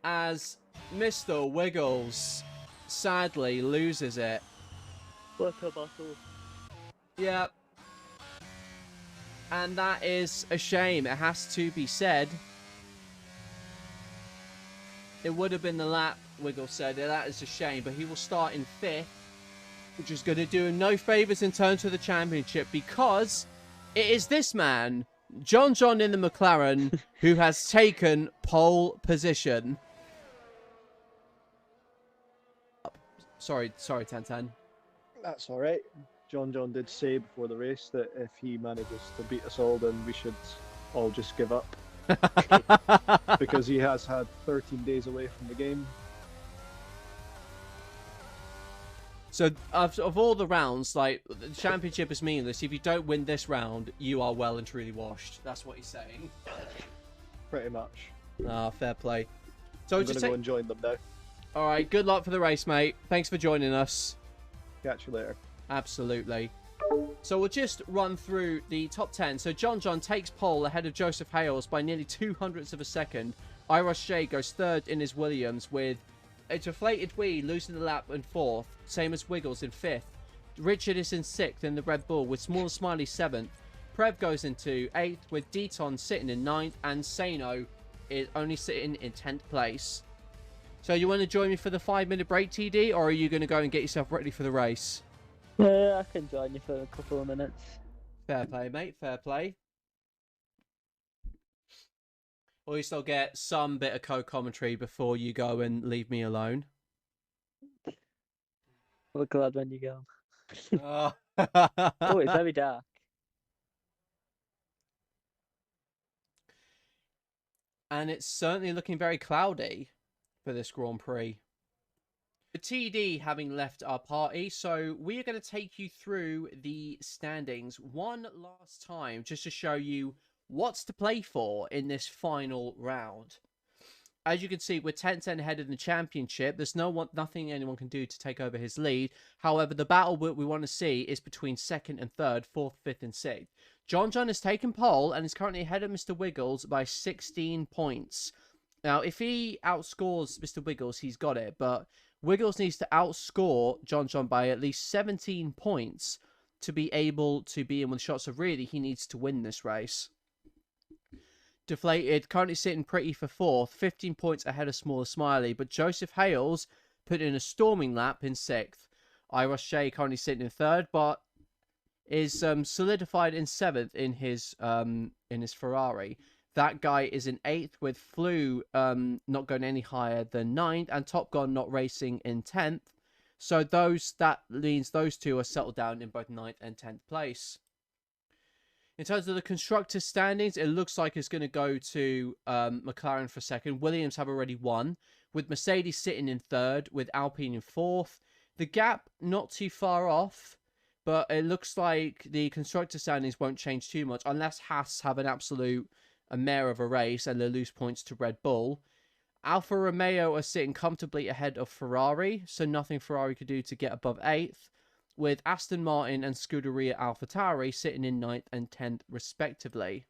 As Mr. Wiggles sadly loses it. What a bottle. Yep. And that is a shame. It has to be said. It would have been the lap, Wiggles said. That is a shame. But he will start in 5th. Which is going to do him no favours in terms of the championship. Because it is this man, John in the McLaren, who has taken pole position. Sorry, 1010. That's alright. John did say before the race that if he manages to beat us all, then we should all just give up. Because he has had 13 days away from the game. So, of all the rounds, like, the championship is meaningless. If you don't win this round, you are well and truly washed. That's what he's saying. Pretty much. Ah, fair play. So, I'm going to go and join them now. Alright, good luck for the race, mate. Thanks for joining us. Catch you later. Absolutely. So we'll just run through the top 10. So John takes pole ahead of Joseph Hales by nearly 200ths of a second. IIRacingLeague goes 3rd in his Williams with a deflated wheel losing the lap in 4th. Same as Wiggles in 5th. Richard is in 6th in the Red Bull with Small Smiley 7th. Prev goes into 8th with Deton sitting in 9th. And Sano is only sitting in 10th place. So you want to join me for the 5-minute break, TD? Or are you going to go and get yourself ready for the race? Yeah, I can join you for a couple of minutes. Fair play, mate. Fair play. Or you still get some bit of co-commentary before you go and leave me alone. We're glad when you go. Oh, Oh, it's very dark. And it's certainly looking very cloudy for this Grand Prix. TD having left our party, so we are going to take you through the standings one last time just to show you what's to play for in this final round. As you can see, we're 10-10 ahead in the championship. There's nothing anyone can do to take over his lead. However, the battle we want to see is between 2nd and 3rd, 4th, 5th, and 6th. John has taken pole and is currently ahead of Mr. Wiggles by 16 points. Now, if he outscores Mr. Wiggles, he's got it. But Wiggles needs to outscore John by at least 17 points to be able to be in with shots. So really, he needs to win this race. Deflated, currently sitting pretty for 4th, 15 points ahead of Smaller Smiley. But Joseph Hales put in a storming lap in 6th. IIRacingLeague currently sitting in 3rd, but is solidified in 7th in his Ferrari. That guy is in 8th with Flu not going any higher than 9th and Top Gun not racing in 10th. So that means those two are settled down in both 9th and 10th place. In terms of the constructors' standings, it looks like it's going to go to McLaren for 2nd. Williams have already won, with Mercedes sitting in 3rd, with Alpine in 4th. The gap not too far off, but it looks like the constructor standings won't change too much unless Haas have an absolute mare of a race and they lose points to Red Bull. Alfa Romeo are sitting comfortably ahead of Ferrari, so nothing Ferrari could do to get above 8th, with Aston Martin and Scuderia AlphaTauri sitting in 9th and 10th respectively.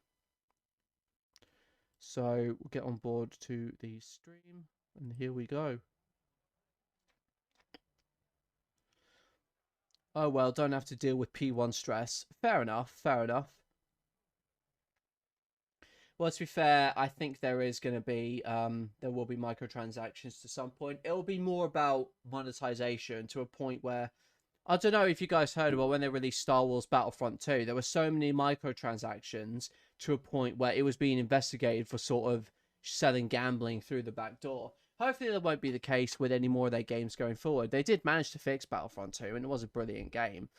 So we'll get on board to the stream, and here we go. Oh well, don't have to deal with P1 stress. Fair enough, fair enough. Well, to be fair, I think there is going to be, there will be microtransactions to some point. It'll be more about monetization to a point where, I don't know if you guys heard about when they released Star Wars Battlefront 2, there were so many microtransactions to a point where it was being investigated for sort of selling gambling through the back door. Hopefully that won't be the case with any more of their games going forward. They did manage to fix Battlefront 2 and it was a brilliant game.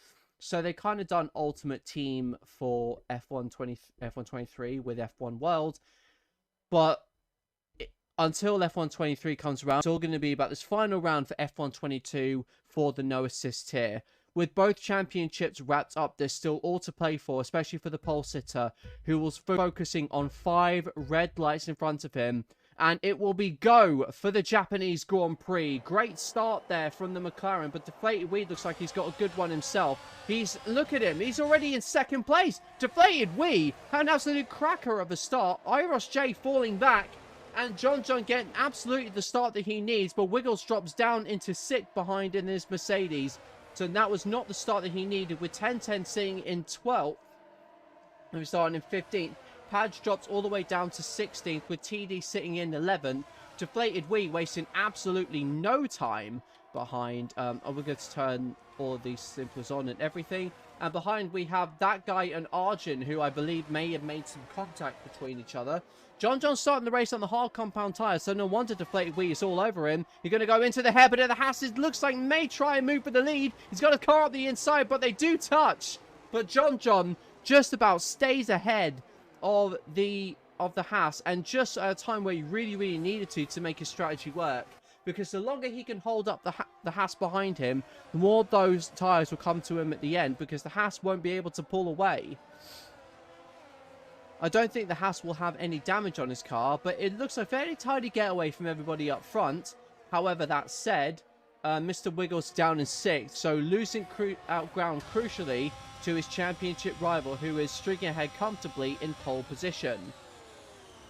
So they kind of done Ultimate Team for F123 with F1 World. But until F123 comes around, it's all going to be about this final round for F122 for the no assist tier. With both championships wrapped up, there's still all to play for, especially for the pole sitter, who was focusing on 5 red lights in front of him. And it will be go for the Japanese Grand Prix. Great start there from the McLaren, but Deflated Weed looks like he's got a good one himself. Look at him, he's already in 2nd place. Deflated Weed had an absolute cracker of a start. IIRacingLeague falling back, and John getting absolutely the start that he needs, but Wiggles drops down into 6th behind in his Mercedes. So that was not the start that he needed, with 10-10 sitting in 12th. And we're starting in 15th. Padge drops all the way down to 16th, with TD sitting in 11th. Deflated Wee wasting absolutely no time behind. We're going to turn all of these simplers on and everything. And behind we have that guy and Arjun, who I believe may have made some contact between each other. John's starting the race on the hard compound tyre, so no wonder Deflated Wee is all over him. He's going to go into the hairpin of the Haas. It looks like may try and move for the lead. He's got a car up the inside, but they do touch. But John just about stays ahead of the Haas, and just at a time where he really needed to make his strategy work, because the longer he can hold up the Haas behind him, the more those tyres will come to him at the end, because the Haas won't be able to pull away. I don't think the Haas will have any damage on his car, but it looks a fairly tidy getaway from everybody up front. However, that said, Mr. Wiggles down in 6th, so losing out ground crucially to his championship rival, who is streaking ahead comfortably in pole position.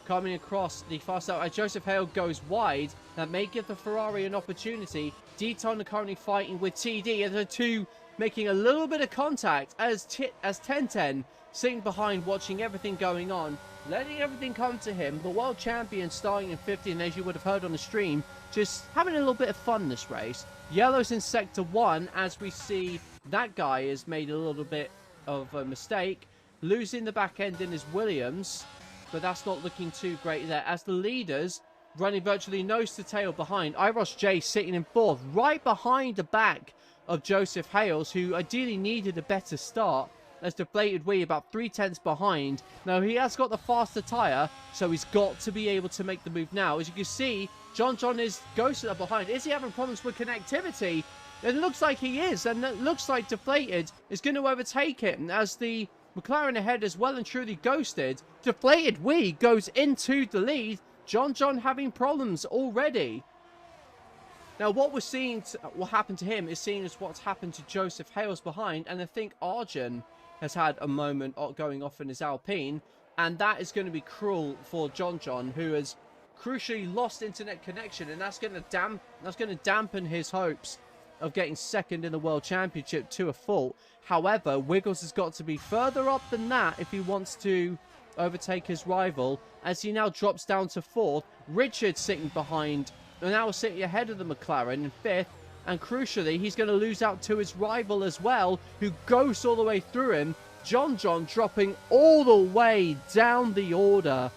Coming across the fast out, as Joseph Hale goes wide, that may give the Ferrari an opportunity. Deton are currently fighting with TD, and the two making a little bit of contact as 10-10 sitting behind, watching everything going on, letting everything come to him. The world champion starting in 50, and as you would have heard on the stream, just having a little bit of fun this race. Yellow's in sector 1, as we see that guy has made a little bit of a mistake, losing the back end in his Williams, but that's not looking too great there, as the leaders running virtually nose to tail behind. IIRacingLeague sitting in 4th, right behind the back of Joseph Hales, who ideally needed a better start. as Deflated Wee about 3/10 behind. Now, he has got the faster tyre, so he's got to be able to make the move now. As you can see, John is ghosted up behind. Is he having problems with connectivity? It looks like he is, and it looks like Deflated is going to overtake it. And as the McLaren ahead is well and truly ghosted, Deflated Wee goes into the lead. John having problems already. Now, what we're seeing what happened to him is seen as what's happened to Joseph Hales behind, and I think Arjun has had a moment going off in his Alpine, and that is going to be cruel for John, who has crucially lost internet connection, and that's going to dampen his hopes of getting second in the World Championship to a fault. However, Wiggles has got to be further up than that if he wants to overtake his rival, as he now drops down to 4th. Richard sitting behind, and now sitting ahead of the McLaren in 5th, and crucially, he's going to lose out to his rival as well, who goes all the way through him. John dropping all the way down the order.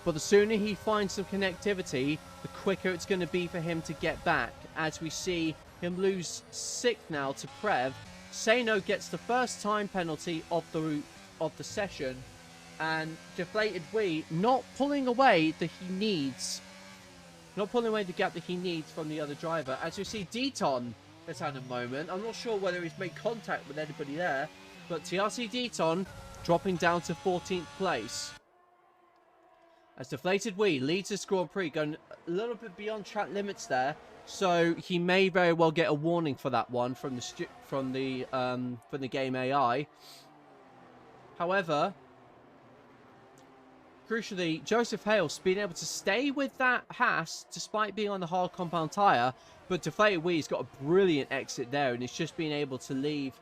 But the sooner he finds some connectivity, the quicker it's going to be for him to get back. As we see him lose 6th now to Prev. Sano gets the first time penalty of the session. And Deflated Wee not pulling away that he needs. Not pulling away the gap that he needs from the other driver. As you see, Deaton has had a moment. I'm not sure whether he's made contact with anybody there. But TRC Deaton dropping down to 14th place. As Deflated Wee leads the Grand Prix, going a little bit beyond track limits there. So he may very well get a warning for that one from the game AI. However, crucially, Joseph Hales being able to stay with that Haas despite being on the hard compound tyre. But Deflated Wee's got a brilliant exit there, and he's just being able to leave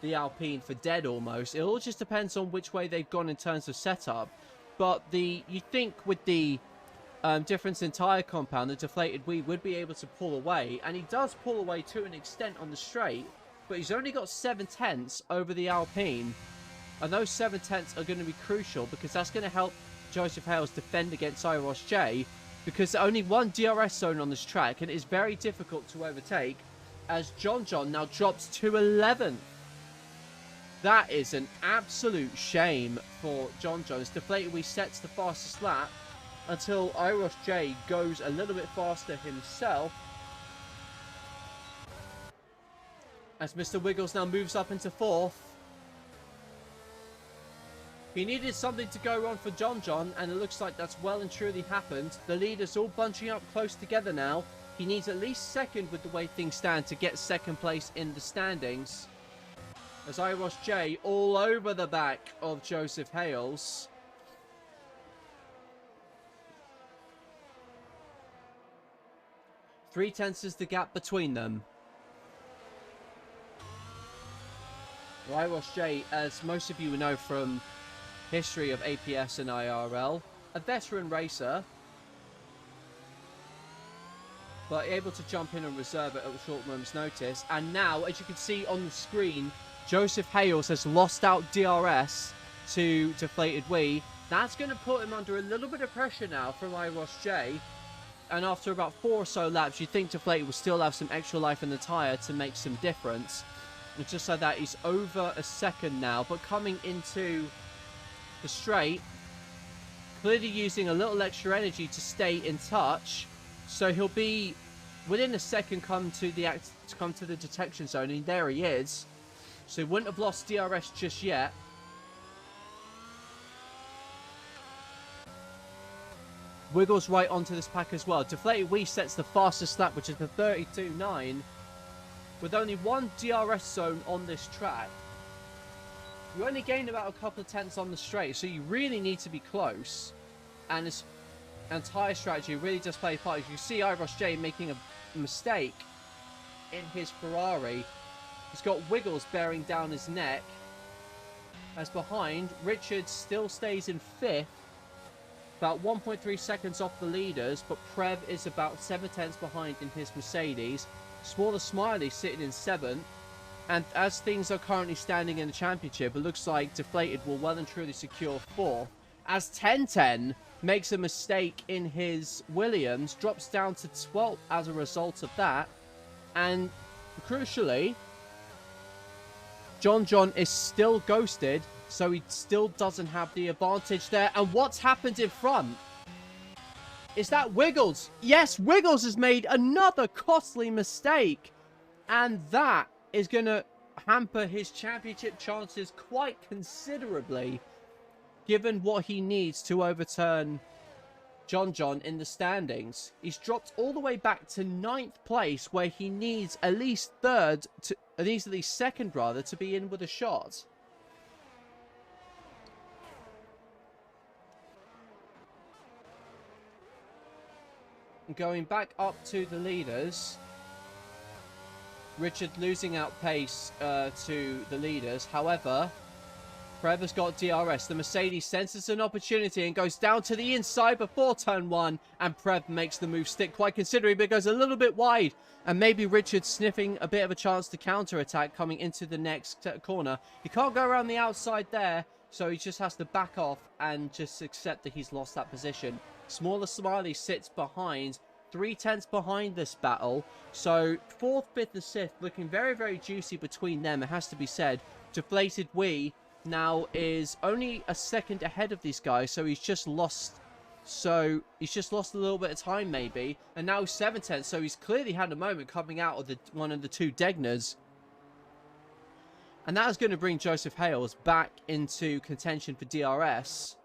the Alpine for dead almost. It all just depends on which way they've gone in terms of setup. But you think with the difference in tyre compound, the Deflated Wee would be able to pull away. And he does pull away to an extent on the straight, but he's only got 7/10 over the Alpine. And those 7/10 are going to be crucial, because that's going to help Joseph Hales defend against IIRL, because there's only one DRS zone on this track, and it is very difficult to overtake, as John now drops to 11th. That is an absolute shame for John Jones. Deflated Wee sets the fastest lap until IIRL goes a little bit faster himself. As Mr. Wiggles now moves up into 4th. He needed something to go wrong for John, and it looks like that's well and truly happened. The leaders all bunching up close together now. He needs at least 2nd with the way things stand to get 2nd place in the standings. As IIRL all over the back of Joseph Hales. Three-tenths is the gap between them. IIRL, as most of you will know from history of APS and IIRL, a veteran racer, but able to jump in and reserve it at a short moment's notice. And now, as you can see on the screen, Joseph Hales has lost out DRS to Deflated Wee. That's going to put him under a little bit of pressure now from IIRL. And after about 4 or so laps, you'd think Deflated will still have some extra life in the tyre to make some difference. And just like that, he's over a 2nd now. But coming into the straight, clearly using a little extra energy to stay in touch. So he'll be within a 2nd come to the detection zone, and there he is. So he wouldn't have lost DRS just yet. Wiggles right onto this pack as well. Deflated Wee sets the fastest lap, which is the 32.9, with only 1 DRS zone on this track. You only gain about a couple of tenths on the straight, so you really need to be close. And tyre strategy really does play a part. You see IIRL making a mistake in his Ferrari. He's got Wiggles bearing down his neck. As behind, Richard still stays in 5th. About 1.3 seconds off the leaders, but Prev is about 7/10 behind in his Mercedes. Smaller Smiley sitting in 7th. And as things are currently standing in the championship, it looks like Deflated will well and truly secure 4th. As 1010 makes a mistake in his Williams, drops down to 12th as a result of that. And crucially, John is still ghosted, so he still doesn't have the advantage there. And what's happened in front? Is that Wiggles? Yes, Wiggles has made another costly mistake. And that is going to hamper his championship chances quite considerably, given what he needs to overturn John in the standings. He's dropped all the way back to 9th place, where he needs at least second rather, to be in with a shot. Going back up to the leaders, Richard losing out pace to the leaders. However, Prev has got DRS. The Mercedes senses an opportunity and goes down to the inside before turn 1. And Prev makes the move stick quite considerably, but goes a little bit wide. And maybe Richard sniffing a bit of a chance to counter-attack coming into the next corner. He can't go around the outside there, so he just has to back off and just accept that he's lost that position. Smaller Smiley sits behind, 3/10 behind this battle. So 4th, 5th and 6th looking very, very juicy between them, it has to be said. Deflated Wee now is only a second ahead of these guys, so he's just lost a little bit of time maybe. And now 7/10, so he's clearly had a moment coming out of one of the two Degners. And that is going to bring Joseph Hales back into contention for DRS.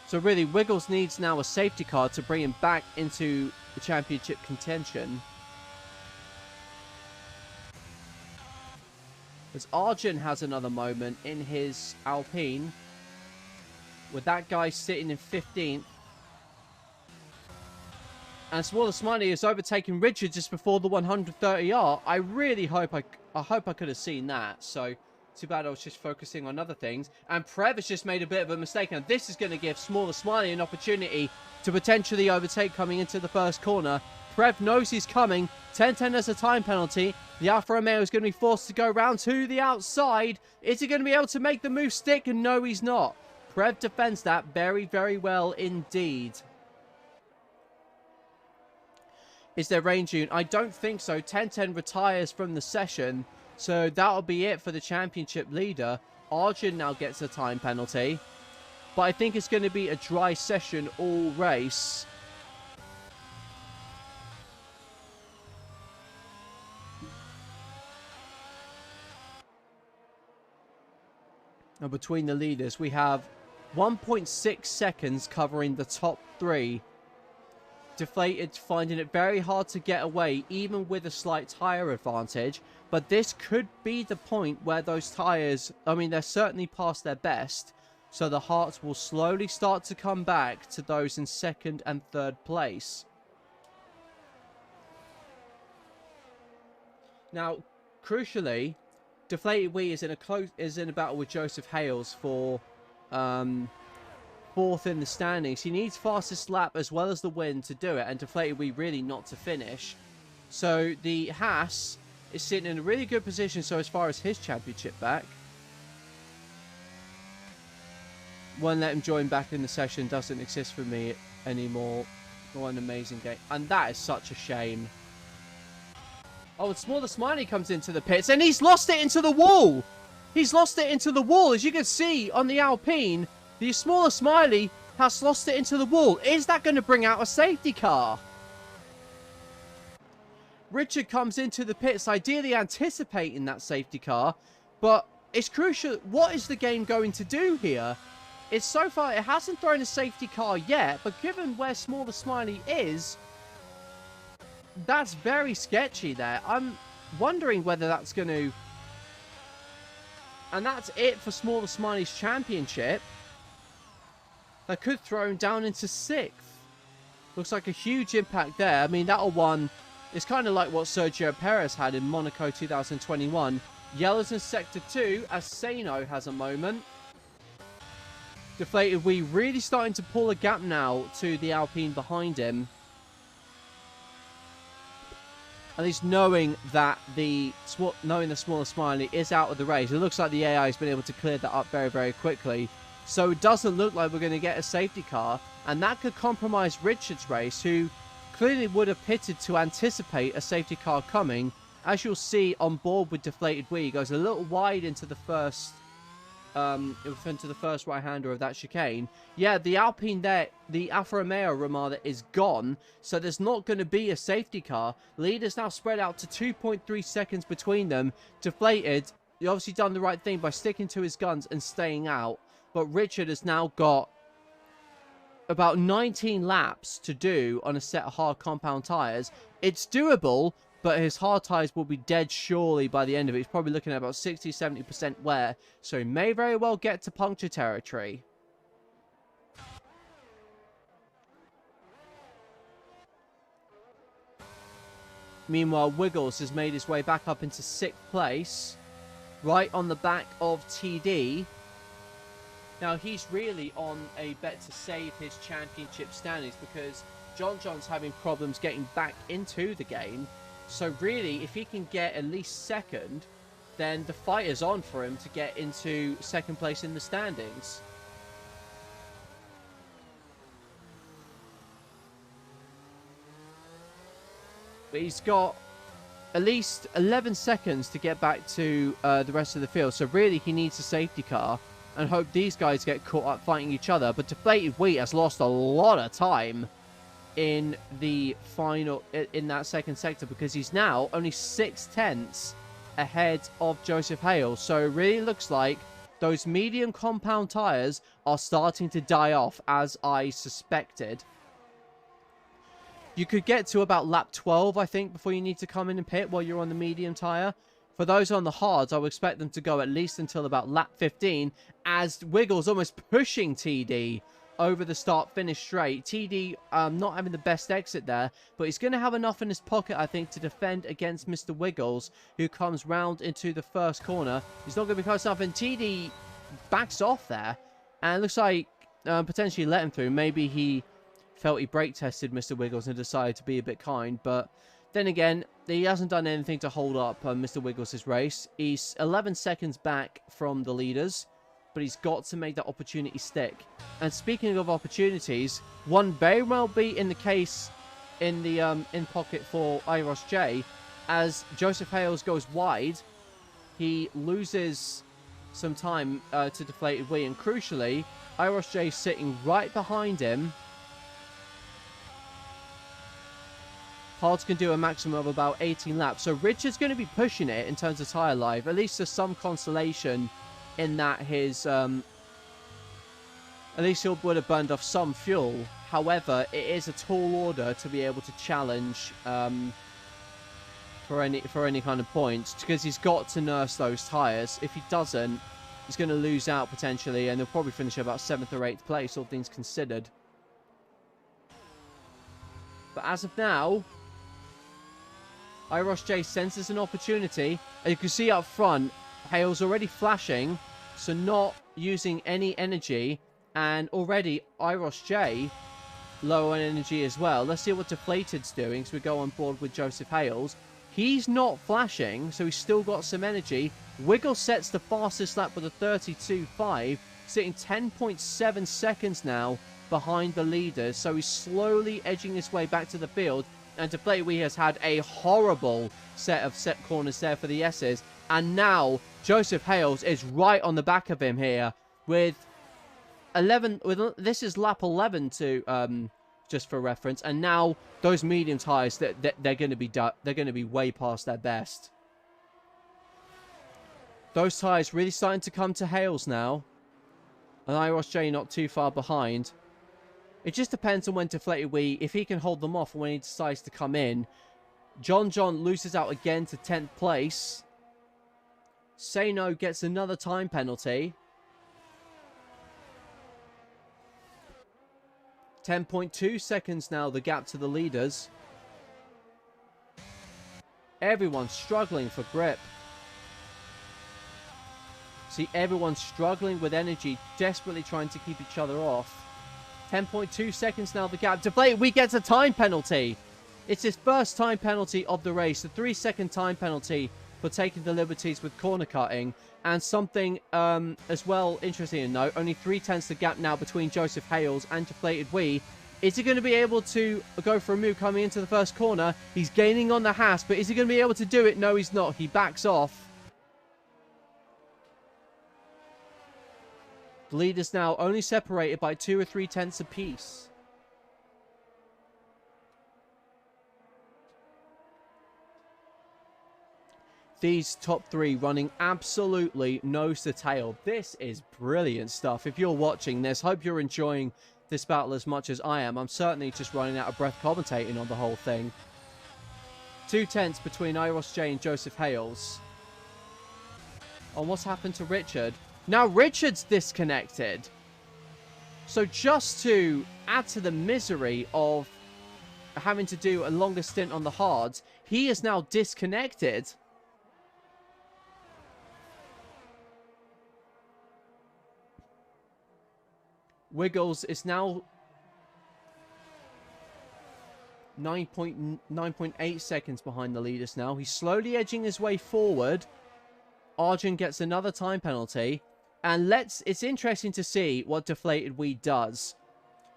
So really, Wiggles needs now a safety car to bring him back into the championship contention. As Arjun has another moment in his Alpine, with that guy sitting in 15th. And Smaller Smiley is overtaking Richard just before the 130R. I really hope I could have seen that. So too bad I was just focusing on other things. And Prev has just made a bit of a mistake. And this is going to give Smaller Smiley an opportunity to potentially overtake coming into the first corner. Prev knows he's coming. 10-10 has a time penalty. The Alfa Romeo is going to be forced to go round to the outside. Is he going to be able to make the move stick? And no, he's not. Prev defends that very, very well indeed. Is there rain June? I don't think so. 10-10 retires from the session. So that'll be it for the championship leader. Arjun now gets a time penalty. But I think it's going to be a dry session all race. Now between the leaders, we have 1.6 seconds covering the top 3. Deflated, finding it very hard to get away, even with a slight tyre advantage. But this could be the point where those tyres, I mean, they're certainly past their best. So the hearts will slowly start to come back to those in 2nd and 3rd place. Now, crucially, Deflated Wee is in a battle with Joseph Hales for 4th in the standings. He needs fastest lap as well as the win to do it, and Deflated Wee really not to finish. So the Haas is sitting in a really good position so as far as his championship back. Won't let him join back in the session, doesn't exist for me anymore. What an amazing game. And that is such a shame. Oh, and Smaller Smiley comes into the pits and he's lost it into the wall. He's lost it into the wall. As you can see on the Alpine, the Smaller Smiley has lost it into the wall. Is that going to bring out a safety car? Richard comes into the pits, ideally anticipating that safety car. But it's crucial. What is the game going to do here? It's so far, it hasn't thrown a safety car yet. But given where Smaller Smiley is, that's very sketchy there. I'm wondering whether that's going to... And that's it for Smaller Smiley's championship. That could throw him down into 6th. Looks like a huge impact there. I mean, that'll one... It's kind of like what Sergio Perez had in Monaco 2021. Yellows in Sector 2 as Sano has a moment. Deflated Wee really starting to pull a gap now to the Alpine behind him. At least knowing that the Smaller Smiley is out of the race. It looks like the AI has been able to clear that up very, very quickly. So it doesn't look like we're going to get a safety car. And that could compromise Richard's race, who clearly would have pitted to anticipate a safety car coming. As you'll see on board with Deflated Wee, he goes a little wide into the first right-hander of that chicane. Yeah, the Alpine there, the Alfa Romeo Ramada is gone, so there's not going to be a safety car. Leaders now spread out to 2.3 seconds between them. Deflated, he obviously done the right thing by sticking to his guns and staying out, but Richard has now got about 19 laps to do on a set of hard compound tyres. It's doable, but his hard tyres will be dead surely by the end of it. He's probably looking at about 60-70% wear, so he may very well get to puncture territory. Meanwhile, Wiggles has made his way back up into 6th place, right on the back of TD. Now, he's really on a bet to save his championship standings because John's having problems getting back into the game. So really, if he can get at least second, then the fight is on for him to get into second place in the standings. But he's got at least 11 seconds to get back to the rest of the field. So really, he needs a safety car and hope these guys get caught up fighting each other. But Deflated Wheat has lost a lot of time in the final, in that second sector, because he's now only 6/10 ahead of Joseph Hale. So it really looks like those medium compound tires are starting to die off, as I suspected. You could get to about lap 12, I think, before you need to come in and pit while you're on the medium tire. For those on the hards, I would expect them to go at least until about lap 15, as Wiggles almost pushing TD over the start-finish straight. TD not having the best exit there, but he's going to have enough in his pocket, I think, to defend against Mr. Wiggles, who comes round into the first corner. He's not going to be close enough, and TD backs off there, and it looks like potentially let him through. Maybe he felt he brake-tested Mr. Wiggles and decided to be a bit kind, but then again, he hasn't done anything to hold up Mr. Wiggles' race. He's 11 seconds back from the leaders, but he's got to make that opportunity stick. And speaking of opportunities, one very well be in the case in the in pocket for IIRacingLeague, as Joseph Hales goes wide. He loses some time to Deflated Wee, and crucially, IIRacingLeague sitting right behind him. Hards can do a maximum of about 18 laps, so Richard's going to be pushing it in terms of tyre life. At least there's some consolation in that his at least he would have burned off some fuel. However, it is a tall order to be able to challenge for any kind of points, because he's got to nurse those tyres. If he doesn't, he's going to lose out potentially, and he'll probably finish about 7th or 8th place, all things considered. But as of now, IIRacingLeague senses an opportunity. And you can see up front, Hale's already flashing, so not using any energy. And already IIRacingLeague low on energy as well. Let's see what Deflated's doing, so we go on board with Joseph Hales. He's not flashing, so he's still got some energy. Wiggle sets the fastest lap with a 32.5, sitting 10.7 seconds now behind the leaders. So he's slowly edging his way back to the field. And Deflated Wee has had a horrible set of set corners there for the S's. And now Joseph Hales is right on the back of him here with 11. This is lap 11 to just for reference. And now those medium tires, they're going to be way past their best. Those tires really starting to come to Hales now, and IIRacingLeague not too far behind. It just depends on when Deflated Wee, if he can hold them off when he decides to come in. John loses out again to 10th place. Sano gets another time penalty. 10.2 seconds now, the gap to the leaders. Everyone's struggling for grip. See, everyone's struggling with energy, desperately trying to keep each other off. 10.2 seconds now, the gap. Deflated Wee gets a time penalty. It's his first time penalty of the race. The 3-second time penalty for taking the liberties with corner cutting. And something as well interesting to note, only 3/10 the gap now between Joseph Hales and Deflated Wee. Is he going to be able to go for a move coming into the first corner? He's gaining on the Haas, but is he going to be able to do it? No, he's not. He backs off. The leaders now only separated by 2 or 3/10 apiece. These top three running absolutely nose to tail. This is brilliant stuff. If you're watching this, hope you're enjoying this battle as much as I am. I'm certainly just running out of breath commentating on the whole thing. 2/10 between IIRacingLeague and Joseph Hales. And what's happened to Richard? Now Richard's disconnected. So just to add to the misery of having to do a longer stint on the hards, he is now disconnected. Wiggles is now 9.8 seconds behind the leaders now. He's slowly edging his way forward. Arjun gets another time penalty. And it's interesting to see what Deflated Wee does.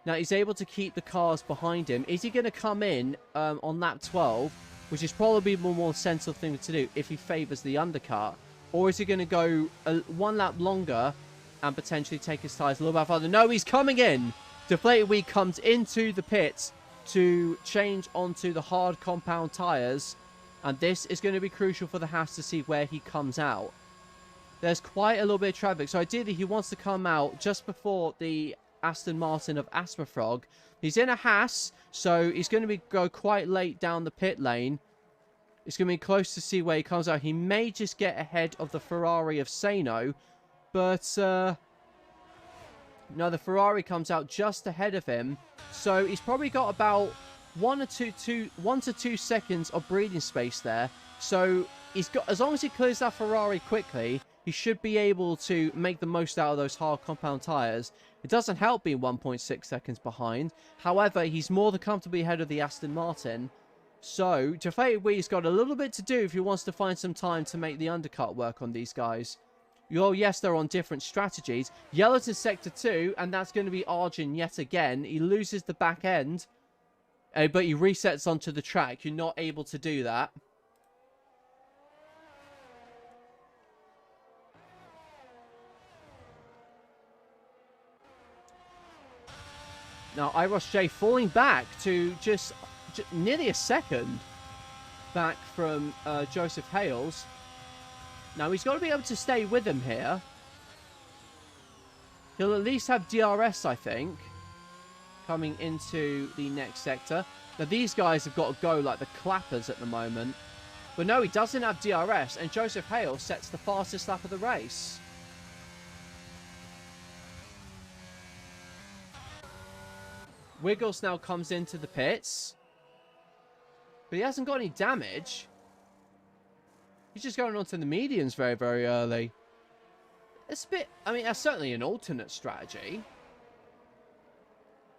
Now, he's able to keep the cars behind him. Is he going to come in on lap 12, which is probably the more sensible thing to do if he favours the undercut? Or is he going to go one lap longer and potentially take his tyres a little bit further? No, he's coming in. Deflated Wee comes into the pits to change onto the hard compound tyres. And this is going to be crucial for the Haas to see where he comes out. There's quite a little bit of traffic. So ideally, he wants to come out just before the Aston Martin of Asperfrog. He's in a Haas, so he's going to go quite late down the pit lane. It's going to be close to see where he comes out. He may just get ahead of the Ferrari of Sano. But, no, the Ferrari comes out just ahead of him. So he's probably got about 1 to 2 seconds of breathing space there. So he's got, as long as he clears that Ferrari quickly, he should be able to make the most out of those hard compound tyres. It doesn't help being 1.6 seconds behind. However, he's more than comfortably ahead of the Aston Martin. So, Deflated Wee's got a little bit to do if he wants to find some time to make the undercut work on these guys. Oh, yes, they're on different strategies. Yellow's in Sector 2, and that's going to be Arjun yet again. He loses the back end, but he resets onto the track. You're not able to do that. Now, IIRacingLeague falling back to just nearly a second back from Joseph Hales. Now, he's got to be able to stay with him here. He'll at least have DRS, I think, coming into the next sector. Now, these guys have got to go like the clappers at the moment. But no, he doesn't have DRS, and Joseph Hales sets the fastest lap of the race. Wiggles now comes into the pits. But he hasn't got any damage. He's just going on to the mediums very, very early. It's a bit... I mean, that's certainly an alternate strategy.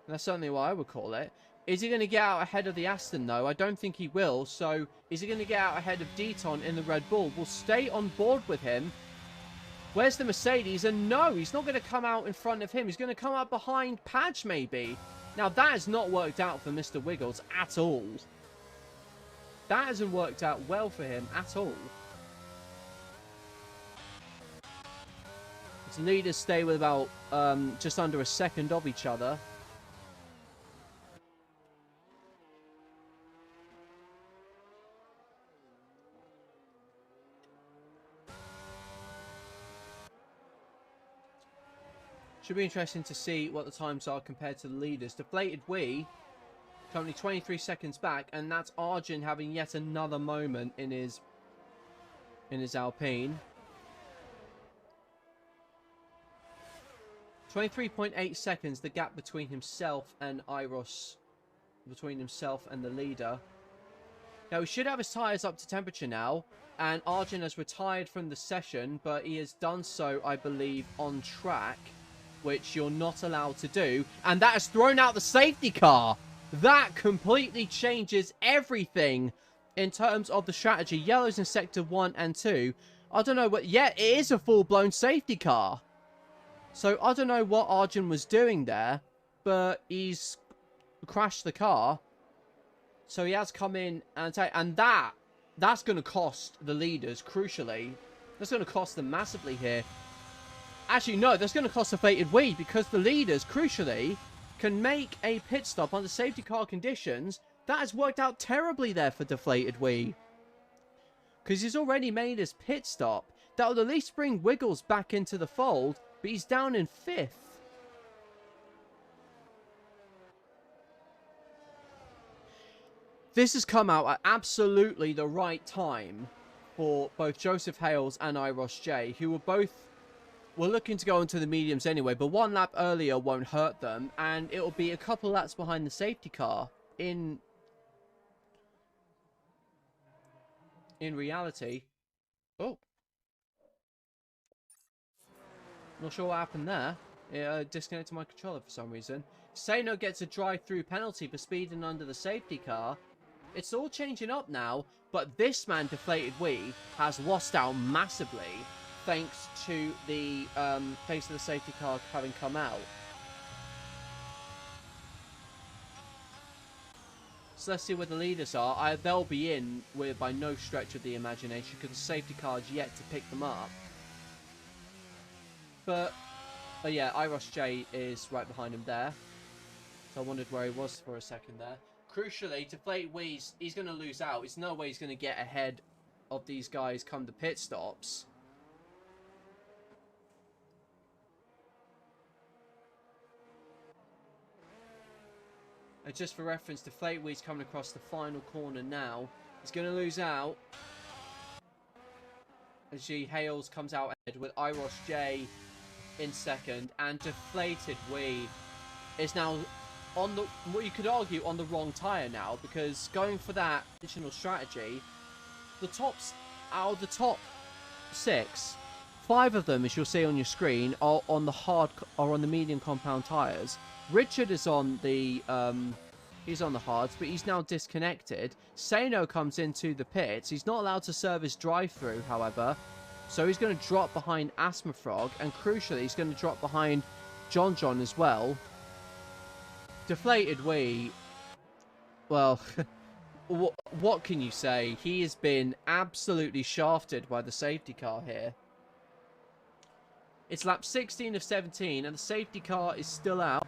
That's certainly what I would call it. Is he going to get out ahead of the Aston, though? I don't think he will. So, is he going to get out ahead of Deton in the Red Bull? We'll stay on board with him. Where's the Mercedes? And no, he's not going to come out in front of him. He's going to come out behind Padge, maybe. Now, that has not worked out for Mr. Wiggles at all. That hasn't worked out well for him at all. His leaders stay with about just under a second of each other. Should be interesting to see what the times are compared to the leaders. Deflated Wee, currently 23 seconds back, and that's Arjun having yet another moment in his Alpine. 23.8 seconds, the gap between himself and IIRacingLeague, between himself and the leader. Now, he should have his tyres up to temperature now, and Arjun has retired from the session, but he has done so, I believe, on track, which you're not allowed to do, and that has thrown out the safety car. That completely changes everything in terms of the strategy. Yellow's in sector 1 and 2. I don't know what... Yeah, it is a full-blown safety car. So I don't know what Arjun was doing there, but he's crashed the car. So he has come in and that's going to cost the leaders, crucially. That's going to cost them massively here. Actually, no, that's going to cost Deflated Wee, because the leaders, crucially, can make a pit stop under safety car conditions. That has worked out terribly there for Deflated Wee, because he's already made his pit stop. That would at least bring Wiggles back into the fold, but he's down in 5th. This has come out at absolutely the right time for both Joseph Hales and IIRacingLeague, who were looking to go into the mediums anyway, but one lap earlier won't hurt them, and it'll be a couple laps behind the safety car in reality. Oh. Not sure what happened there. It disconnected my controller for some reason. Sano gets a drive-through penalty for speeding under the safety car. It's all changing up now, but this man, Deflated Wee, has lost out massively thanks to the safety car having come out. So let's see where the leaders are. They'll be in by no stretch of the imagination, because the safety car is yet to pick them up. But yeah, IIRacingLeague is right behind him there. So I wondered where he was for a second there. Crucially, Deflated Wee, he's going to lose out. There's no way he's going to get ahead of these guys come to pit stops. And just for reference, Deflated Wee's coming across the final corner now. He's going to lose out. As Hales comes out ahead with IIRacingLeague in second. And Deflated Wee is now on the, what you could argue, on the wrong tyre now. Because going for that additional strategy, out of the top 6, 5 of them, as you'll see on your screen, are on the medium compound tyres. Richard is on the he's on the hards, but he's now disconnected. Sano comes into the pits. He's not allowed to serve his drive-through, however, so he's going to drop behind Asthma Frog, and crucially, he's going to drop behind John as well. Deflated Wee, well, what can you say? He has been absolutely shafted by the safety car here. It's lap 16 of 17, and the safety car is still out.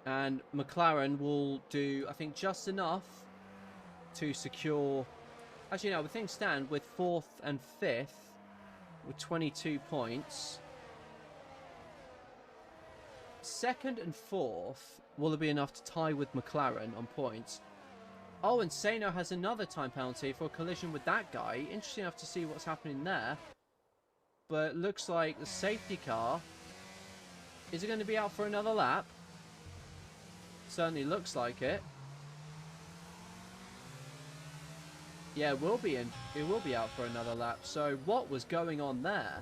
And McLaren will do, I think, just enough to secure... Actually, no, with things stand with 4th and 5th with 22 points. 2nd and 4th will be enough to tie with McLaren on points. Oh, and Sano has another time penalty for a collision with that guy. Interesting enough to see what's happening there. But it looks like the safety car... Is it going to be out for another lap? Certainly looks like it. Yeah, it will be out for another lap. So what was going on there?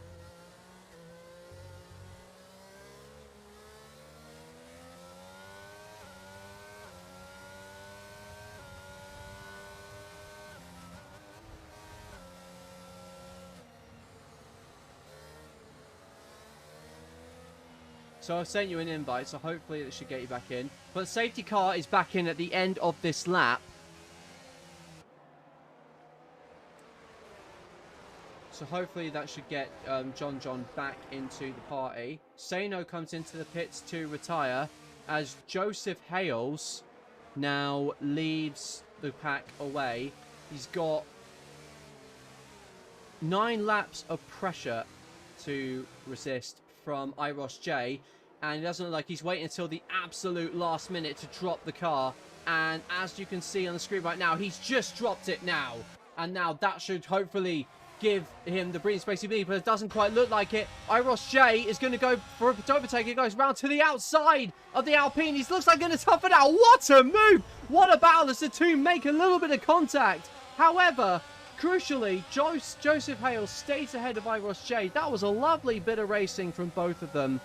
So I've sent you an invite, so hopefully it should get you back in. But the safety car is back in at the end of this lap. So hopefully that should get John back into the party. Sano comes into the pits to retire as Joseph Hales now leaves the pack away. He's got 9 laps of pressure to resist from IIRacingLeague, and it doesn't look like he's waiting until the absolute last minute to drop the car. And as you can see on the screen right now, he's just dropped it now. And now that should hopefully give him the breathing space he needs, but it doesn't quite look like it. IIRacingLeague is going to go for a overtake. It goes round to the outside of the Alpine. He looks like going to tough it out. What a move! What a battle as the two make a little bit of contact. However, crucially, Joseph Hales stays ahead of IIRacingLeague. That was a lovely bit of racing from both of them.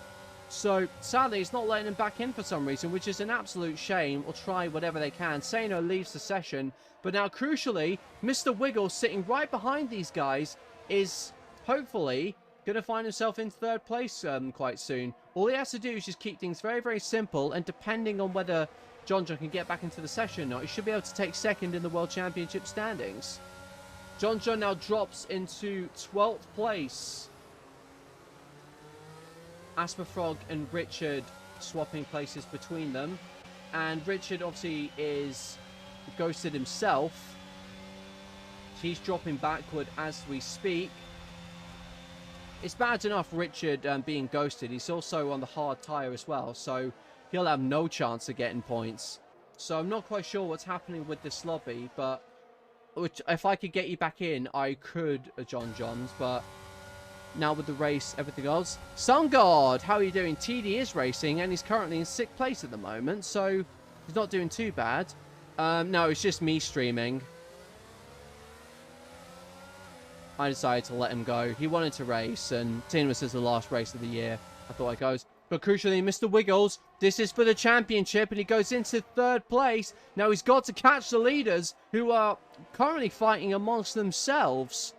So, sadly, it's not letting him back in for some reason, which is an absolute shame. Or try whatever they can. Sano leaves the session. But now, crucially, Mr. Wiggles, sitting right behind these guys, is hopefully going to find himself in third place quite soon. All he has to do is just keep things very, very simple. And depending on whether John can get back into the session or not, he should be able to take second in the World Championship standings. John now drops into 12th place. Asperfrog and Richard swapping places between them. And Richard obviously is ghosted himself. He's dropping backward as we speak. It's bad enough Richard being ghosted. He's also on the hard tyre as well. So he'll have no chance of getting points. So I'm not quite sure what's happening with this lobby. But if I could get you back in, I could, Johns. But now with the race, everything else. SunGod, how are you doing? TD is racing and he's currently in 6th place at the moment. So he's not doing too bad. No, it's just me streaming. I decided to let him go. He wanted to race, and seeing this is the last race of the year, I thought I'd go. But crucially, Mr. Wiggles, this is for the championship, and he goes into 3rd place. Now he's got to catch the leaders, who are currently fighting amongst themselves.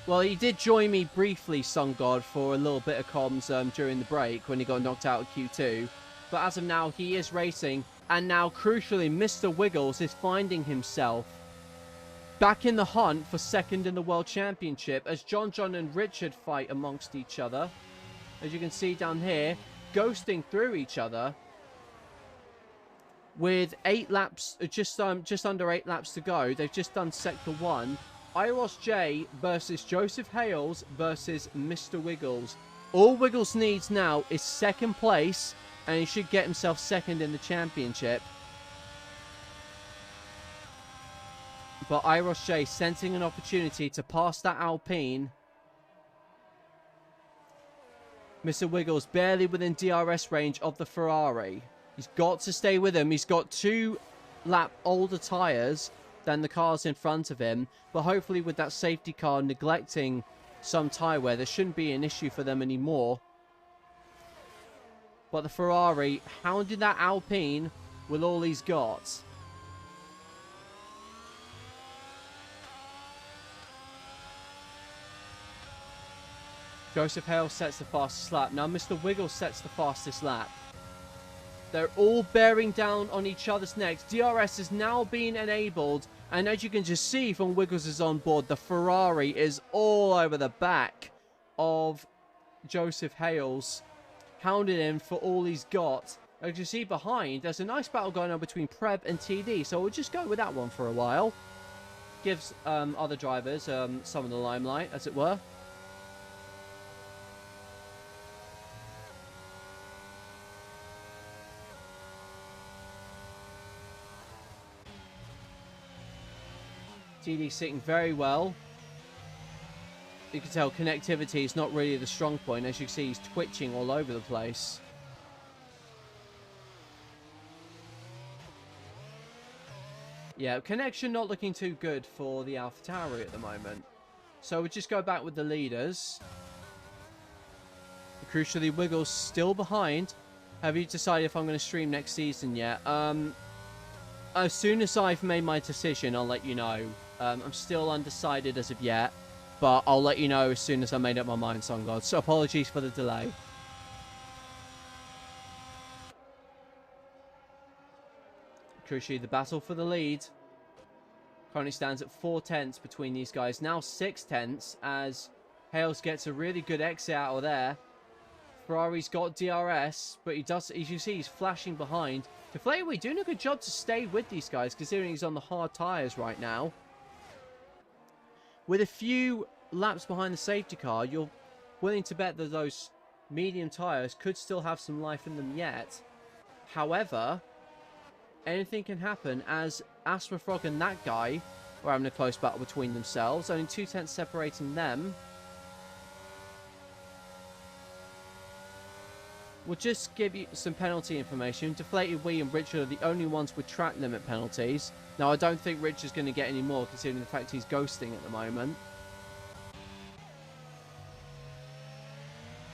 Well, he did join me briefly, SunGod, for a little bit of comms during the break when he got knocked out of Q2. But as of now, he is racing. And now, crucially, Mr. Wiggles is finding himself back in the hunt for 2nd in the World Championship as John and Richard fight amongst each other. As you can see down here, ghosting through each other. With 8 laps, just under 8 laps to go. They've just done Sector 1. IIRacingLeague versus Joseph Hales versus Mr. Wiggles. All Wiggles needs now is 2nd place. And he should get himself 2nd in the championship. But IIRacingLeague sensing an opportunity to pass that Alpine. Mr. Wiggles barely within DRS range of the Ferrari. He's got to stay with him. He's got 2 lap older tyres than the cars in front of him. But hopefully with that safety car neglecting some tyre wear, there shouldn't be an issue for them anymore. But the Ferrari hounded that Alpine with all he's got. Joseph Hale sets the fastest lap. Now Mr. Wiggles sets the fastest lap. They're all bearing down on each other's necks. DRS is now being enabled. And as you can just see from Wiggles' on board, the Ferrari is all over the back of Joseph Hales. Hounded him for all he's got. As you see behind, there's a nice battle going on between Preb and TD. So we'll just go with that one for a while. Gives other drivers some of the limelight, as it were. TD sitting very well. You can tell connectivity is not really the strong point. As you can see, he's twitching all over the place. Yeah, connection not looking too good for the AlphaTauri at the moment. So we'll just go back with the leaders. Crucially, Wiggles still behind. Have you decided if I'm going to stream next season yet? As soon as I've made my decision, I'll let you know. I'm still undecided as of yet. But I'll let you know as soon as I made up my mind, SunGod. So apologies for the delay. Crucially, the battle for the lead currently stands at 4 tenths between these guys. Now 6 tenths as Hales gets a really good exit out of there. Ferrari's got DRS, but he does, as you see, he's flashing behind. Deflateaway doing a good job to stay with these guys, considering he's on the hard tyres right now. With a few laps behind the safety car, you're willing to bet that those medium tyres could still have some life in them yet. However, anything can happen as Asthma Frog and that guy are having a close battle between themselves. Only 2 tenths separating them. We'll just give you some penalty information. Deflated Wee and Richard are the only ones with track limit penalties. Now, I don't think Richard's going to get any more, considering the fact he's ghosting at the moment.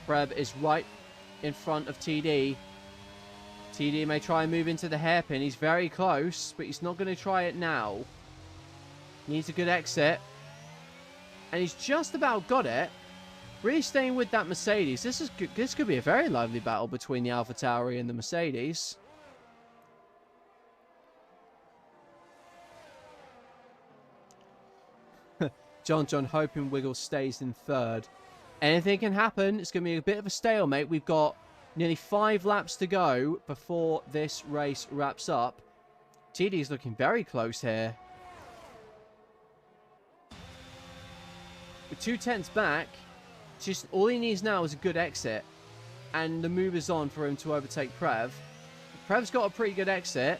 Preb is right in front of TD. TD may try and move into the hairpin. He's very close, but he's not going to try it now. Needs a good exit. And he's just about got it. Really staying with that Mercedes. This could be a very lively battle between the AlphaTauri and the Mercedes. John hoping Wiggles stays in third. Anything can happen. It's going to be a bit of a stalemate. We've got nearly 5 laps to go before this race wraps up. TD's looking very close here. With 2 tenths back, just all he needs now is a good exit. And the move is on for him to overtake Prev. Prev's got a pretty good exit.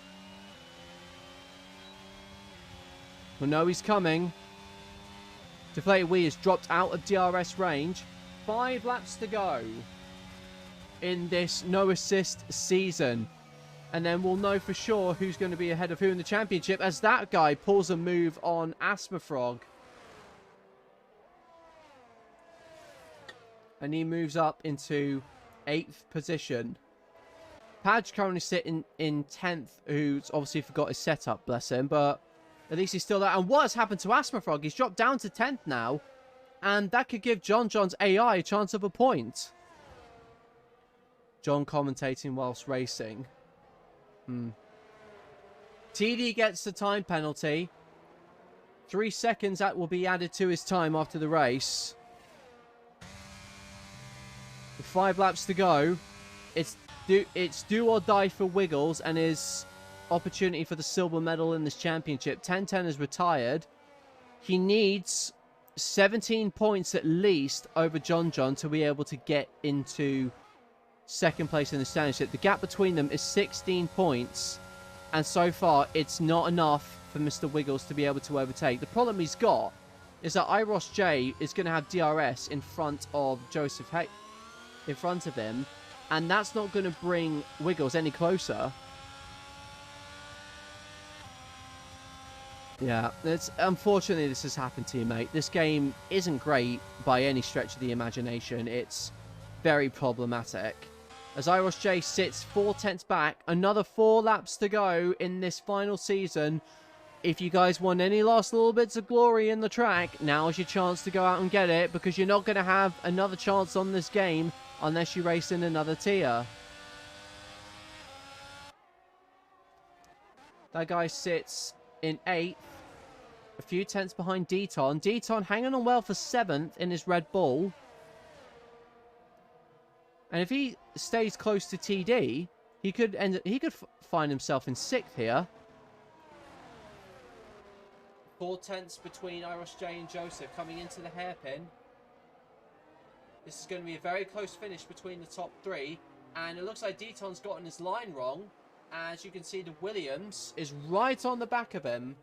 Well, no, he's coming. Deflated Wee has dropped out of DRS range. 5 laps to go in this no assist season. And then we'll know for sure who's going to be ahead of who in the championship as that guy pulls a move on Asthma Frog. And he moves up into 8th position. Padge currently sitting in 10th, who's obviously forgot his setup, bless him. But at least he's still there. And what has happened to Asthma Frog? He's dropped down to 10th now. And that could give John's AI a chance of a point. John commentating whilst racing. TD gets the time penalty. 3 seconds that will be added to his time after the race. With 5 laps to go. It's do or die for Wiggles and his opportunity for the silver medal in this championship. 10-10 is retired. He needs 17 points at least over John to be able to get into second place in the championship. The gap between them is 16 points. And so far, it's not enough for Mr. Wiggles to be able to overtake. The problem he's got is that IIRacingLeague is going to have DRS in front of Joseph Hay in front of him. And that's not going to bring Wiggles any closer. Yeah, unfortunately this has happened to you, mate. This game isn't great by any stretch of the imagination. It's very problematic. As IIRacingLeague sits 4 tenths back, another 4 laps to go in this final season. If you guys want any last little bits of glory in the track, now is your chance to go out and get it, because you're not going to have another chance on this game unless you race in another tier. That guy sits in 8th, a few tenths behind Deton. Deton hanging on well for 7th in his Red Bull. And if he stays close to TD, he could find himself in 6th here. 4 tenths between IIRacingLeague and Joseph coming into the hairpin. This is going to be a very close finish between the top 3. And it looks like Deton's gotten his line wrong. As you can see, the Williams is right on the back of him.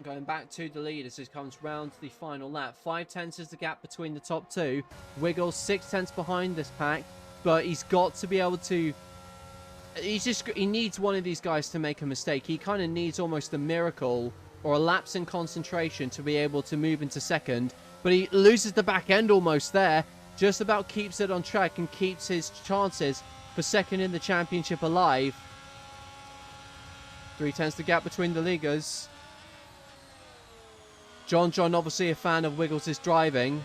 Going back to the lead as it comes round to the final lap. 5 tenths is the gap between the top 2. Wiggles 6 tenths behind this pack. But he's got to be able to... He needs one of these guys to make a mistake. He kind of needs almost a miracle or a lapse in concentration to be able to move into second. But he loses the back end almost there. Just about keeps it on track and keeps his chances for second in the championship alive. 3 tenths the gap between the leaguers. John obviously a fan of Wiggles' driving.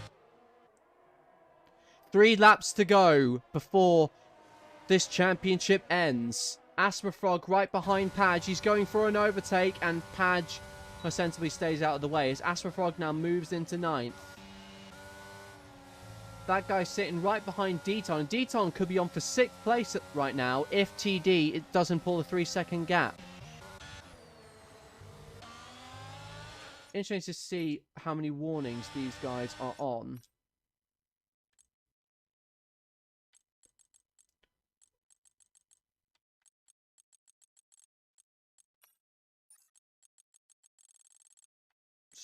3 laps to go before this championship ends. Asthma Frog right behind Padge. He's going for an overtake, and Padge ostensibly stays out of the way as Asthma Frog now moves into 9th. That guy's sitting right behind Deton. Deton could be on for 6th place right now if TD doesn't pull a 3-second gap. Interesting to see how many warnings these guys are on.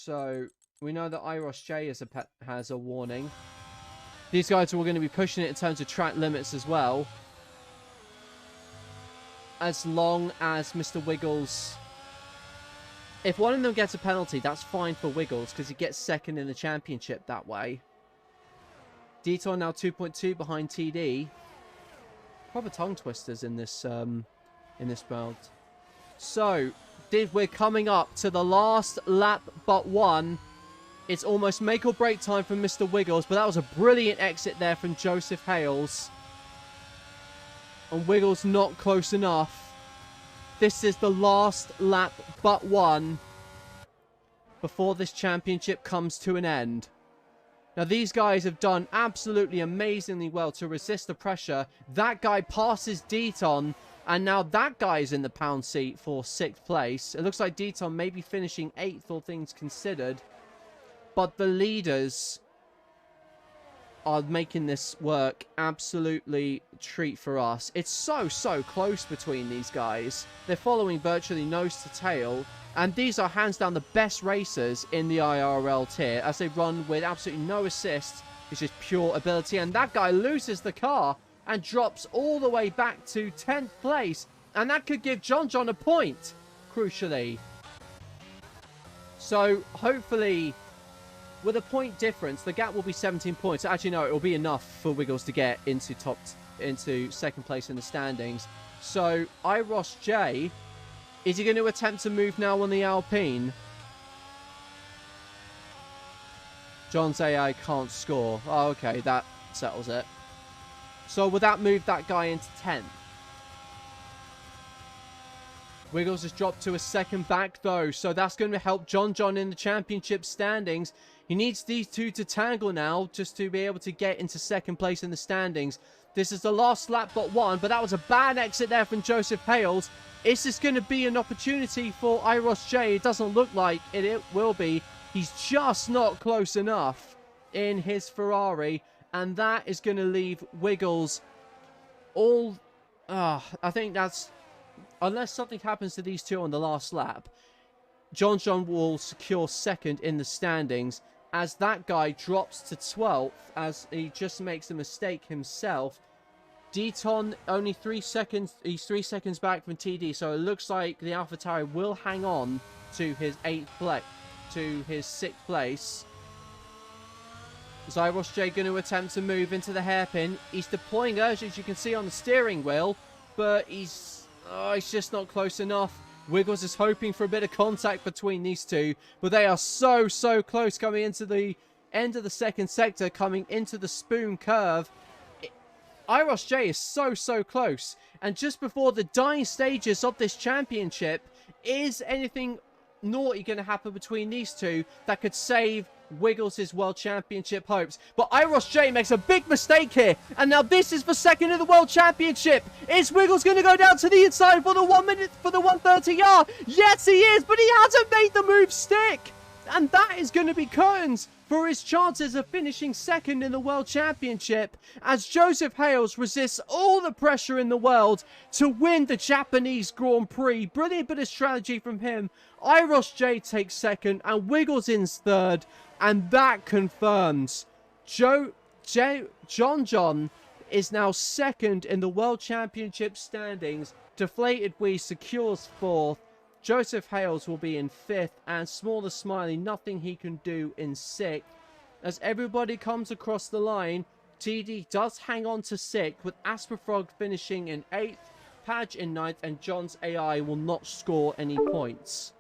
So we know that IIRacingLeague has a warning. These guys are going to be pushing it in terms of track limits as well. As long as Mr. Wiggles... If one of them gets a penalty, that's fine for Wiggles because he gets second in the championship that way. Detour now 2.2 behind TD. Proper tongue twisters in this round. So, we're coming up to the last lap but one. It's almost make or break time for Mr. Wiggles, but that was a brilliant exit there from Joseph Hales. And Wiggles not close enough. This is the last lap but one before this championship comes to an end. Now, these guys have done absolutely amazingly well to resist the pressure. That guy passes Deaton, and now that guy is in the pound seat for 6th place. It looks like Deaton may be finishing 8th, all things considered. But the leaders are making this work absolutely treat for us. It's so close between these guys. They're following virtually nose to tail. And these are hands down the best racers in the IIRL tier as they run with absolutely no assist. It's just pure ability. And that guy loses the car and drops all the way back to 10th place. And that could give John a point, crucially. So, hopefully, with a point difference, the gap will be 17 points. Actually, no, it will be enough for Wiggles to get into second place in the standings. So, IIRacingLeague... Is he going to attempt to move now on the Alpine? John's AI can't score. Oh, okay, that settles it. So will that move that guy into 10th? Wiggles has dropped to a second back, though, so that's going to help John in the championship standings. He needs these two to tangle now just to be able to get into second place in the standings. This is the last lap but one, but that was a bad exit there from Joseph Hales. Is this going to be an opportunity for IIRacingLeague? It doesn't look like it will be. He's just not close enough in his Ferrari. And that is going to leave Wiggles all... I think that's... Unless something happens to these two on the last lap, John will secure second in the standings as that guy drops to 12th as he just makes a mistake himself. Deaton only 3 seconds. He's 3 seconds back from TD, so it looks like the AlphaTauri will hang on to his 6th place. Is IIRacingLeague going to attempt to move into the hairpin? He's deploying urge, as you can see on the steering wheel, but he's just not close enough. Wiggles is hoping for a bit of contact between these two, but they are so close coming into the end of the second sector, coming into the spoon curve. IIRacingLeague is so close, and just before the dying stages of this championship, is anything naughty going to happen between these two that could save Wiggles' World Championship hopes? But IIRacingLeague makes a big mistake here, and now this is for second in the World Championship. Is Wiggles going to go down to the inside for the 1 minute, for the 130R? Yes, he is, but he hasn't made the move stick, and that is going to be curtains for his chances of finishing second in the World Championship as Joseph Hales resists all the pressure in the world to win the Japanese Grand Prix. Brilliant bit of strategy from him. IIRacingLeague takes second and Wiggles in third, and that confirms John is now second in the World Championship standings. Deflated Wee secures fourth. Joseph Hales will be in 5th, and Smaller Smiley, nothing he can do in 6th. As everybody comes across the line, TD does hang on to 6th, with Asperfrog finishing in 8th, Padge in 9th, and John's AI will not score any points.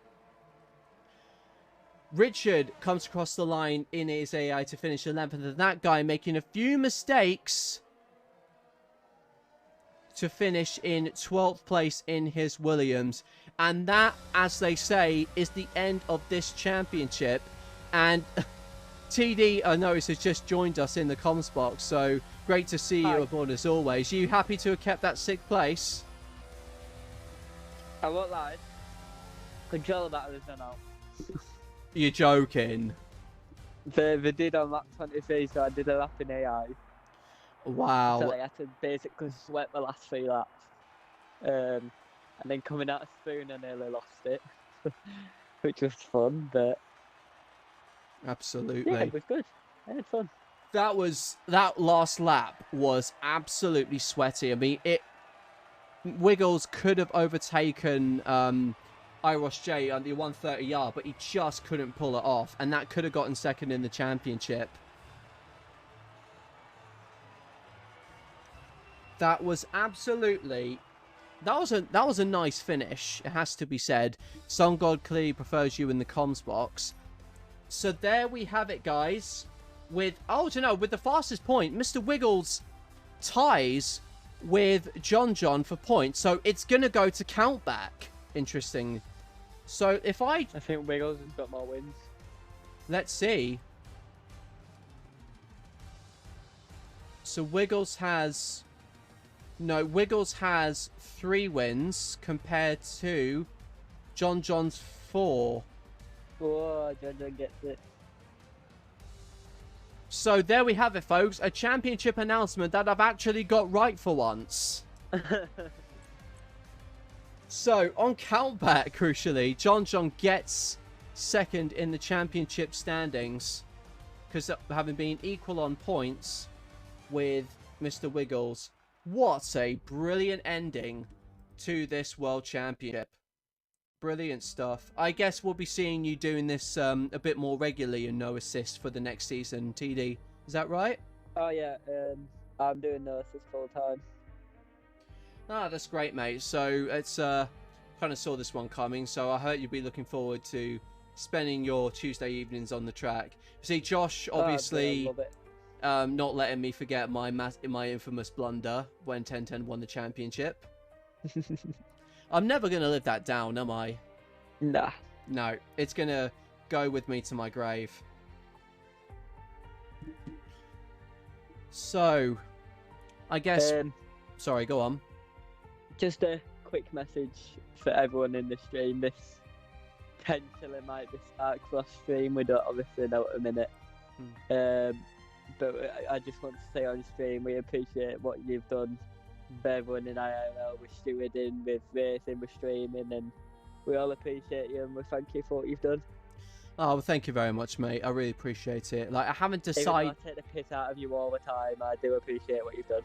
Richard comes across the line in his AI to finish 11th, and that guy making a few mistakes to finish in 12th place in his Williams. And that, as they say, is the end of this championship. And TD, I notice, has just joined us in the comms box, so great to see you aboard as always. Are you happy to have kept that 6th place? I won't lie. Control battle is done out. You're joking. They did on lap 23, so I did a lap in AI. Wow. So I had to basically sweat the last 3 laps. And then coming out of spoon, I nearly lost it. Which was fun, but Absolutely. Yeah, it was good. I had fun. That last lap was absolutely sweaty. I mean, Wiggles could have overtaken Iros J on the 130 yard, but he just couldn't pull it off, and that could have gotten second in the championship. That was absolutely. That was a nice finish. It has to be said. Sun God clearly prefers you in the comms box. So there we have it, guys. With with the fastest point, Mr. Wiggles ties with John for points. So it's gonna go to countback. Interesting. So if I think Wiggles has got more wins. Let's see. So Wiggles has 3 wins compared to John's 4. Oh, John gets it. So there we have it, folks. A championship announcement that I've actually got right for once. So on countback, crucially, John gets second in the championship standings because having been equal on points with Mr. Wiggles. What a brilliant ending to this World Championship. Brilliant stuff. I guess we'll be seeing you doing this a bit more regularly in No Assist for the next season, TD. Is that right? Oh, yeah. I'm doing No Assist full time. Ah, that's great, mate. So it's kind of saw this one coming, so I hope you'll be looking forward to spending your Tuesday evenings on the track. See, Josh, obviously, not letting me forget my infamous blunder when 1010 won the championship. I'm never going to live that down, am I? Nah. No, it's going to go with me to my grave. So, I guess... sorry, go on. Just a quick message for everyone in the stream. This potentially might be Spark Frost stream. We don't obviously know at a minute. But I just want to say on stream, we appreciate what you've done for everyone in IIRL, with stewarding, with racing, with streaming, and we all appreciate you and we thank you for what you've done. Oh, well, thank you very much, mate. I really appreciate it. Like, I haven't decided... Even though I take the piss out of you all the time, I do appreciate what you've done.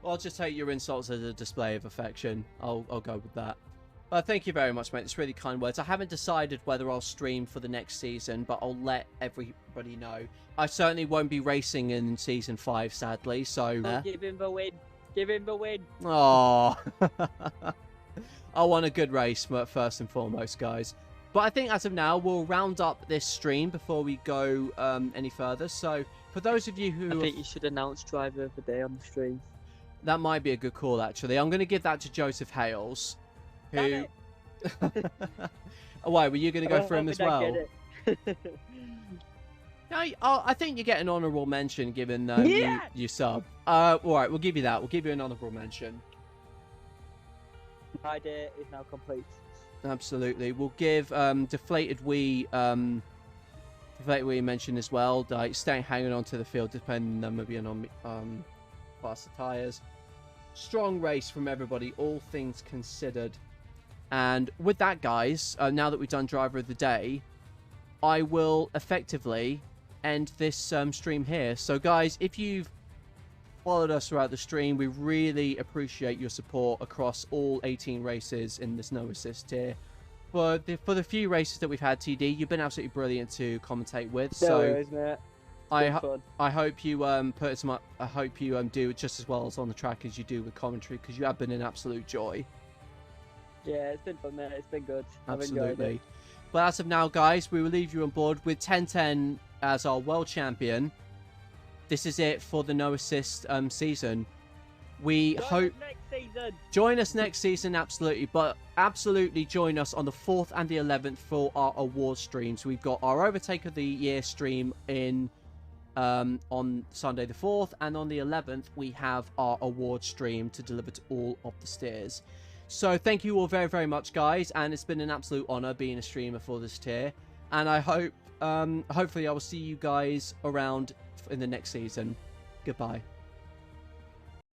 Well, I'll just take your insults as a display of affection. I'll go with that. Thank you very much, mate. It's really kind words. I haven't decided whether I'll stream for the next season, but I'll let everybody know. I certainly won't be racing in Season 5, sadly, so... Give him the win. Give him the win. Oh, I want a good race, first and foremost, guys. But I think as of now, we'll round up this stream before we go any further. So, for those of you who... I think you should announce Driver of the Day on the stream. That might be a good call, actually. I'm going to give that to Joseph Hales. Who... Oh, why? Were you going to go for him as well? No, I think you get an honourable mention given you sub. All right, we'll give you that. We'll give you an honourable mention. My day is now complete. Absolutely. We'll give Deflated Wee mention as well. Like staying hanging on to the field, depending on maybe on faster tyres. Strong race from everybody, all things considered. And with that, guys, now that we've done Driver of the Day, I will effectively end this stream here. So, guys, if you've followed us throughout the stream, we really appreciate your support across all 18 races in this No Assist tier. For the few races that we've had, TD, you've been absolutely brilliant to commentate with. No so worries, mate. I hope you I hope you do just as well as on the track as you do with commentary, because you have been an absolute joy. Yeah, it's been fun, mate. It's been good. Absolutely. I've enjoyed it. But as of now, guys, we will leave you on board with 1010 as our world champion. This is it for the No Assist season. We hope... Join us next season, absolutely. But absolutely join us on the 4th and the 11th for our award streams. We've got our Overtake of the Year stream in on Sunday the 4th. And on the 11th, we have our award stream to deliver to all of the steers. So thank you all very, very much, guys. And it's been an absolute honour being a streamer for this tier. And I hope, hopefully I will see you guys around in the next season. Goodbye.